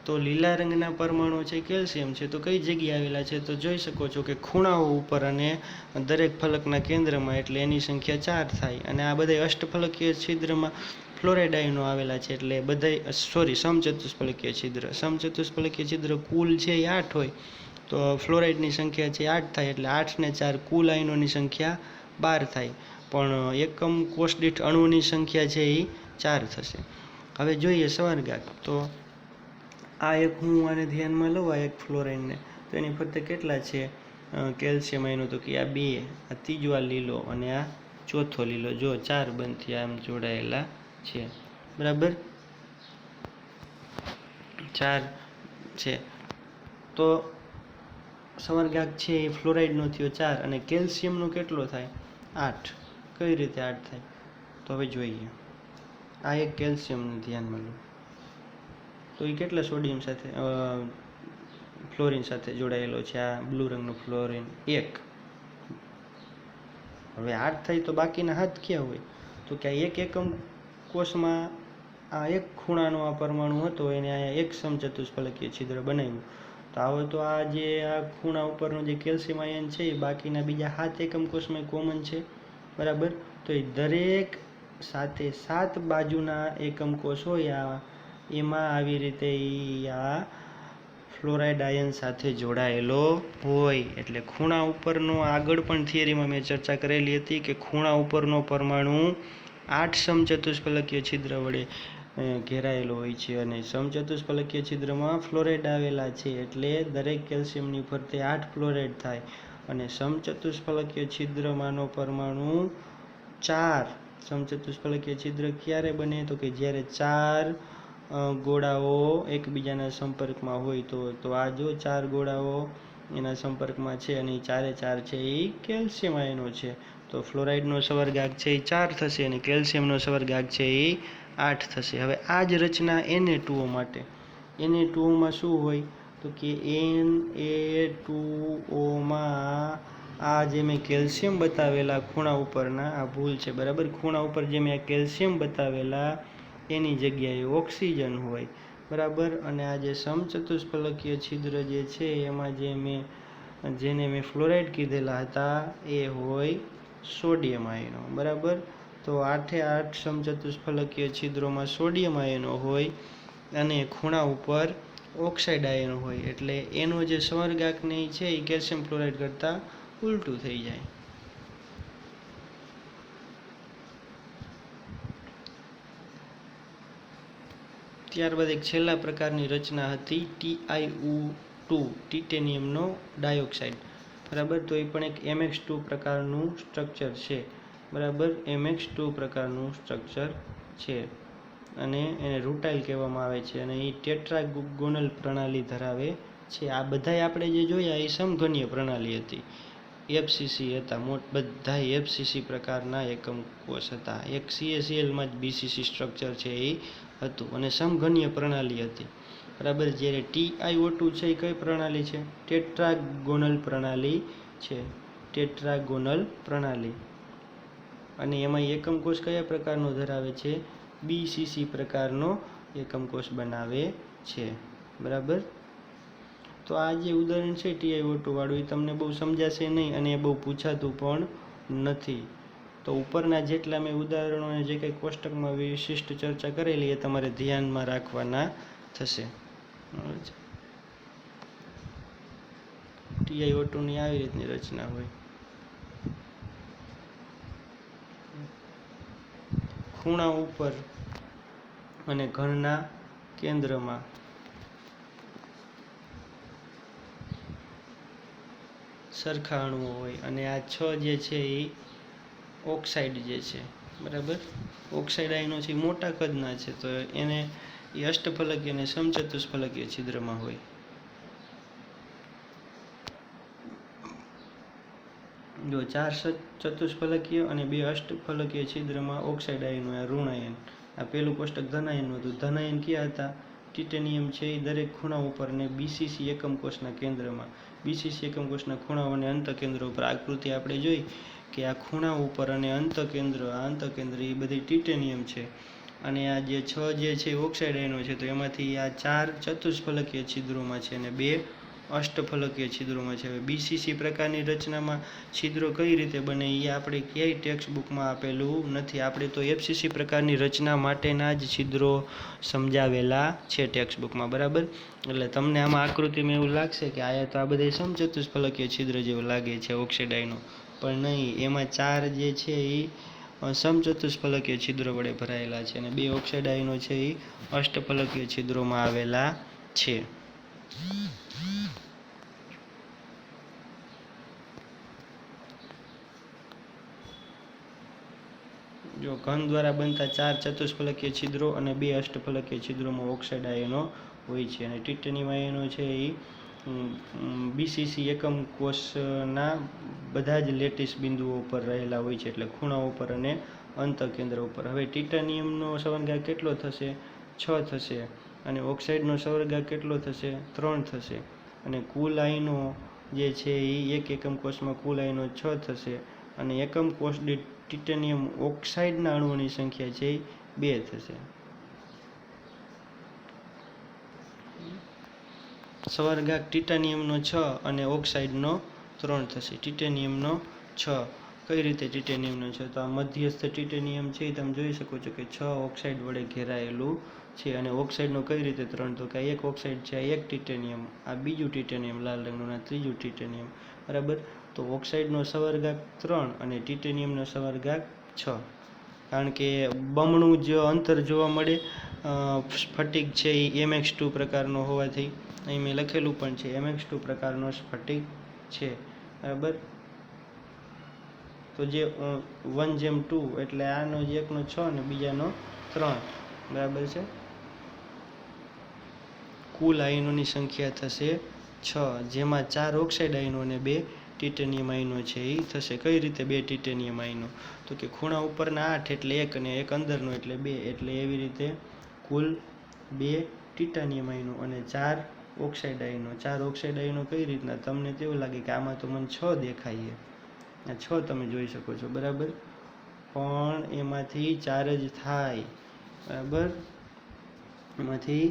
તો લીલા રંગના પરમાણુ છે કેલ્શિયમ છે. તો કઈ જગ્યાએ આવેલા છે, તો જોઈ શકો છો કે ખૂણાઓ ઉપર અને દરેક ફલકના કેન્દ્રમાં, એટલે એની સંખ્યા 4 થાય. અને આ બધા અષ્ટફલકીય છિદ્રમાં ફ્લોરાઇડ આયનો આવેલા છે, એટલે બધા સમચતુષ્ફલકીય છિદ્ર કુલ છે એ 8 હોય. તો ફ્લોરાઇડની સંખ્યા છે 8 થાય, એટલે 8 ને 4 કુલ આયનોની સંખ્યા 12 થાય. પણ એકમ કોષ દીઠ અણુની સંખ્યા છે એ 4 થશે. હવે જોઈએ સવારગાગ. તો આ એક હું આને ધ્યાનમાં લઉં, આ એક ફ્લોરાઇડને, તો એની ફરતે કેટલા છે કેલ્શિયમ આયનો, તો કે આ 2, આ ત્રીજો આ લીલો અને આ ચોથો લીલો. જો 4 બંધથી આમ જોડાયેલા છે. બરાબર, 4 છે. તો સવારગાગ છે એ ફ્લોરાઇડનો થયો 4 અને કેલ્શિયમનો કેટલો થાય 8. કઈ રીતે 8 થાય, તો હવે જોઈએ. આ એક કેલ્શિયમને ધ્યાનમાં લો, તો એ કેટલા સોડિયમ સાથે ફ્લોરિન સાથે જોડાયેલો છે. આ બ્લુ રંગનો ફ્લોરિન 1. હવે 8 થાય તો બાકીના 7 ક્યાં હોય, તો કે આ એક એકમ કોષમાં આ એક ખૂણાનો આ પરમાણુ હતો, એને અહીંયા એક સમચતુષ્ફલકીય છિદ્ર બનાવ્યું. તો આવે તો આ જે આ ખૂણા ઉપરનો જે કેલ્શિયમ આયન છે એ બાકીના બીજા 7 એકમ કોષમાં કોમન છે. બરાબર, તો એ દરેક સાથે 7 બાજુના એકમ કોષ હોય એમાં આવી રીતે આ ફ્લોરાઇડ આયન સાથે જોડાયેલો હોય. એટલે ખૂણા ઉપરનો આગળ પણ થિયરીમાં મેં ચર્ચા કરેલી હતી કે ખૂણા ઉપરનો પરમાણુ 8 સમચતુષ્ફલકીય છિદ્ર વડે ઘેરાયેલો હોય છે અને સમચતુષ્ફલકીય છિદ્રમાં ફ્લોરાઇડ આવેલા છે, એટલે દરેક કેલ્શિયમની ફરતે 8 ફ્લોરાઇડ થાય. અને સમચતુષ્ફલકીય છિદ્રમાંનો પરમાણુ 4 સમચતુષ્ફલકીય છિદ્ર ક્યારે બને, તો કે જ્યારે 4 ગોળાઓ એકબીજાના સંપર્કમાં હોય. તો આ જો 4 ગોળાઓ એના સંપર્કમાં છે અને 4 છે એ કેલ્શિયમ આયનો છે. તો ફ્લોરાઇડનો સવર્ગાગ છે એ 4 થશે અને કેલ્શિયમનો સવર્ગાગ છે એ 8 થશે. હવે આ જ રચના Na2O માટે. Na2Oમાં શું હોય, તો કે Na2Oમાં આ જે મેં કેલ્શિયમ બતાવેલા ખૂણા ઉપરના, આ ભૂલ છે. બરાબર, ખૂણા ઉપર જે મેં કેલ્શિયમ બતાવેલા એની જગ્યાએ ઓક્સિજન હોય. બરાબર, અને આ જે સમચતુષ્ફલકીય છિદ્ર જે છે એમાં જેને મેં ફ્લોરાઇડ કીધેલા હતા એ હોય સોડિયમ આયનો. બરાબર, તો 8 સમચતુષ્ફલકીય છિદ્રોમાં સોડિયમ આયનો હોય અને ખૂણા ઉપર ઓક્સાઇડ આયનો હોય. એટલે એનો જે સવર્ગાંકને છે એ કેલ્શિયમ ફ્લોરાઇડ કરતાં ઉલટું થઈ જાય. ત્યારબાદ એક છેલ્લા પ્રકારની રચના હતી TiO2, ટિટેનિયમનો ડાયોક્સાઇડ. બરાબર, તો એ પણ એક MX2 પ્રકારનું સ્ટ્રક્ચર છે. બરાબર, MX2 પ્રકારનું સ્ટ્રક્ચર છે અને એને રૂટાઇલ કહેવામાં આવે છે અને એ ટેટ્રાગોનલ પ્રણાલી ધરાવે છે. આ બધાય આપણે જે જોયા એ સમઘનીય પ્રણાલી હતી. FCC હતા, બધા FCC પ્રકારના એકમ કોષ હતા. એક CaClમાં જ BCC સ્ટ્રક્ચર છે એ હતું અને સમઘનીય પ્રણાલી હતી. બરાબર, જ્યારે TiO2 છે એ કઈ પ્રણાલી છે, ટેટ્રાગોનલ પ્રણાલી છે. ટેટ્રાગોનલ પ્રણાલી, અને એમાં એકમ કોષ કયા પ્રકારનો ધરાવે છે, BCC પ્રકારનો એકમ કોષ બનાવે છે. બરાબર, તો આ જે ઉદાહરણ છે TiO2 વાળું, એ તમને બહુ સમજાશે નહીં અને એ બહુ પૂછાતું પણ નથી. તો ઉપરના જેટલા મેં ઉદાહરણો અને જે કંઈ કોષ્ટકમાં વિશિષ્ટ ચર્ચા કરેલી એ તમારે ધ્યાનમાં રાખવાના થશે. TiO2ની આવી રીતની રચના હોય. ખૂણા ઉપર અને ઘનના કેન્દ્રમાં સરખા અણુઓ હોય અને આ 6 જે છે એ ઓક્સાઇડ જે છે, બરાબર. ઓક્સાઇડ આયનો છે મોટા કદના છે, તો એને એ અષ્ટફલકીય અને સમચતુષ્ફલકીય છિદ્રમાં હોય. જો 4 ચતુષ્ફલકીય અને 2 અષ્ટફલકીય છિદ્રમાં ઓક્સાઇડ આયનો, આ ઋણ આયન. આ પેલું કોષ્ટક ધન આયનનું હતું. ધન આયન ક્યાં હતા? ટિટેનિયમ છે એ દરેક ખૂણા ઉપર ને BCC એકમ કોષના કેન્દ્રમાં. BCC એકમ કોષના ખૂણાઓ અને અંતકેન્દ્રો ઉપર આકૃતિ આપણે જોઈ કે આ ખૂણા ઉપર અને અંતકેન્દ્ર, આ અંતકેન્દ્ર એ બધી ટિટેનિયમ છે. અને આ જે 6 જે છે ઓક્સાઇડ આયનો છે, તો એમાંથી આ 4 ચતુષ્ફલકીય છિદ્રોમાં છે અને 2 અષ્ટફલકીય છિદ્રોમાં છે. હવે BCC પ્રકારની રચનામાં છિદ્રો કઈ રીતે બને એ આપણે ક્યાંય ટેક્સ્ટ બુકમાં આપેલું નથી. આપણે તો FCC પ્રકારની રચના માટેના જ છિદ્રો સમજાવેલા છે ટેક્સ્ટ બુકમાં, બરાબર. એટલે તમને આમાં આકૃતિમાં એવું લાગશે કે આયા તો આ બધા સમચતુષ્ફલકીય છિદ્ર જેવું લાગે છે ઓક્સાઇડ આયનો, પણ નહીં. એમાં 4 જે છે એ સમચતુષ્ફલકીય છિદ્રો વડે ભરાયેલા છે અને 2 ઓક્સાઇડ આયનો છે એ અષ્ટફલકીય છિદ્રોમાં આવેલા છે. જો ઘન દ્વારા બનતા 4 ચતુષ્ફલકીય છિદ્રો અને 2 અષ્ટફલકીય છિદ્રોમાં ઓક્સાઇડ આયનો હોય છે અને ટિટેનિયમ આયનો છે એ BCC એકમ કોષના બધા જ લેટિસ બિંદુઓ ઉપર રહેલા હોય છે, એટલે ખૂણા ઉપર અને અંતકેન્દ્ર ઉપર. હવે ટિટેનિયમનો સમયગાળો કેટલો થશે? 6 થશે. અને ઓક્સાઇડનો સમયગાળો કેટલો થશે? 3 થશે. અને કુલ આયનો જે છે એ એક એકમ કોષમાં કુલ આયનો 6 થશે અને એકમ કોષ દીઠ ટિટેનિયમ ઓક્સાઇડના અણુઓની સંખ્યા છે એ 2 થશે. સમયગાળો ટિટેનિયમનો 6 અને ઓક્સાઇડનો 3 થશે. ટિટેનિયમનો 6. કઈ રીતે ટિટેનિયમનો 6? તો આ મધ્યસ્થ ટિટેનિયમ છે એ તમે જોઈ શકો છો કે 6 ઓક્સાઇડ વડે ઘેરાયેલું છે. અને ઓક્સાઇડનો કઈ રીતે 3? તો કે એક ઓક્સાઇડ છે, આ એક ટિટેનિયમ, આ બીજું ટિટેનિયમ લાલ રંગનું, આ ત્રીજું ટિટેનિયમ, બરાબર. તો ઓક્સાઇડનો સમયગાળો 3 અને ટિટેનિયમનો સમયગાળો 6. કારણ કે બમણું જ અંતર જોવા મળે. સ્ફટિક છે એ MX2 પ્રકારનો હોવાથી અહીં મેં લખેલું પણ છે MX2 પ્રકારનો સ્ફટિક છે, બરાબર. તો જે 1:2 એટલે આનો જે એકનો 6 અને બીજાનો 3, બરાબર છે. કુલ આયનોની સંખ્યા થશે 6, જેમાં 4 ઓક્સાઇડ આયનો અને 2 ટિટેનિયમ આયનો છે એ થશે. કઈ રીતે 2 ટિટેનિયમ આયનો? તો કે ખૂણા ઉપરના 8 એટલે 1 અને એક અંદરનો એટલે 2, એટલે એવી રીતે કુલ 2 ટિટેનિયમ આયનો અને 4 ઓક્સાઇડ આયનો. 4 ઓક્સાઇડ આયનો કઈ રીતના? તમને તેવું લાગે કે આમાં તો મને 6 દેખાય છે, આ 6 તમે જોઈ શકો છો, બરાબર. પણ એમાંથી 4 જ થાય, બરાબર. એમાંથી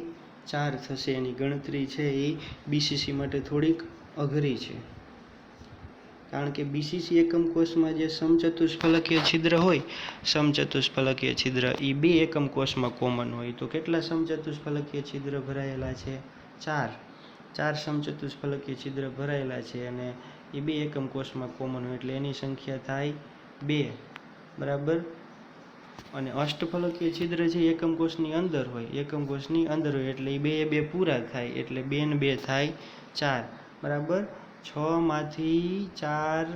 4 થશે. એની ગણતરી છે એ BCC માટે થોડીક અઘરી છે, કારણ કે BCC એકમ કોષમાં જે સમચતુષ્ફલકીય છિદ્ર હોય, સમચતુષ્ફલકીય છિદ્ર એ 2 એકમ કોષમાં કોમન હોય. તો કેટલા સમચતુષ્ફલકીય છિદ્ર ભરાયેલા છે? 4 સમચતુષ્ફલકીય છિદ્ર ભરાયેલા છે અને એ 2 એકમ કોષમાં કોમન હોય, એટલે એની સંખ્યા થાય 2, બરાબર. અને અષ્ટફલકીય છિદ્ર છે એકમ કોષની અંદર હોય, એકમ કોષની અંદર હોય, એટલે એ 2 2 પૂરા થાય, એટલે 2 ને 2 થાય 4, બરાબર. 6 માંથી 4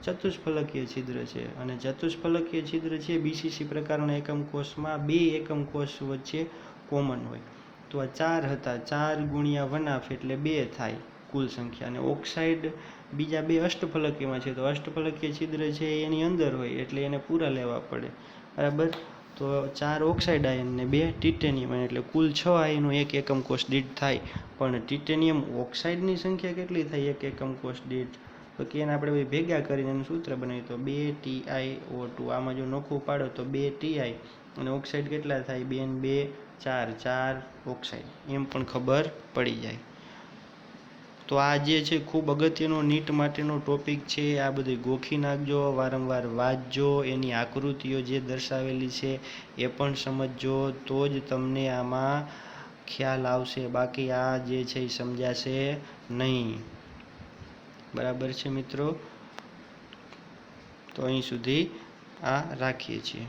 ચતુષ્ફલકીય છિદ્ર છે અને ચતુષ્ફલકીય છિદ્ર છે BCC પ્રકારના એકમ કોષમાં 2 એકમ કોષ વચ્ચે કોમન હોય. તો આ 4 હતા, 4 ગુણ્યા 1/2 એટલે 2 થાય કુલ સંખ્યા. અને ઓક્સાઇડ બીજા 2 અષ્ટફલકીયમાં છે, તો અષ્ટફલકીય છિદ્ર છે એની અંદર હોય, એટલે એને પૂરા લેવા પડે, બરાબર. તો 4 ઓક્સાઇડ આયન ને 2 ટિટેનિયમ આયન, એટલે કુલ 6 આયનો એક એકમ કોષ દીઠ થાય. પણ ટિટેનિયમ ઓક્સાઇડની સંખ્યા કેટલી થાય એક એકમ કોષ દીઠ? તો કે એને આપણે ભેગા કરીને એનું સૂત્ર બનાવીએ તો 2 TiO2. આમાં જો નોખું પાડો તો 2 Ti અને ઓક્સાઇડ કેટલા થાય? 2 ને 2 4 ઓક્સાઇડ, એમ પણ ખબર પડી જાય. તો આ જે છે ખૂબ અગત્યનો નીટ માટેનો ટોપિક છે. આ બધી ગોખી નાખજો, વારંવાર વાંચજો, એની આકૃતિઓ જે દર્શાવેલી છે એ પણ સમજજો, તો જ તમને આમાં ખ્યાલ આવશે. બાકી આ જે છે એ સમજાશે નહીં. બરાબર છે મિત્રો? તો અહીં સુધી આ રાખીએ છીએ.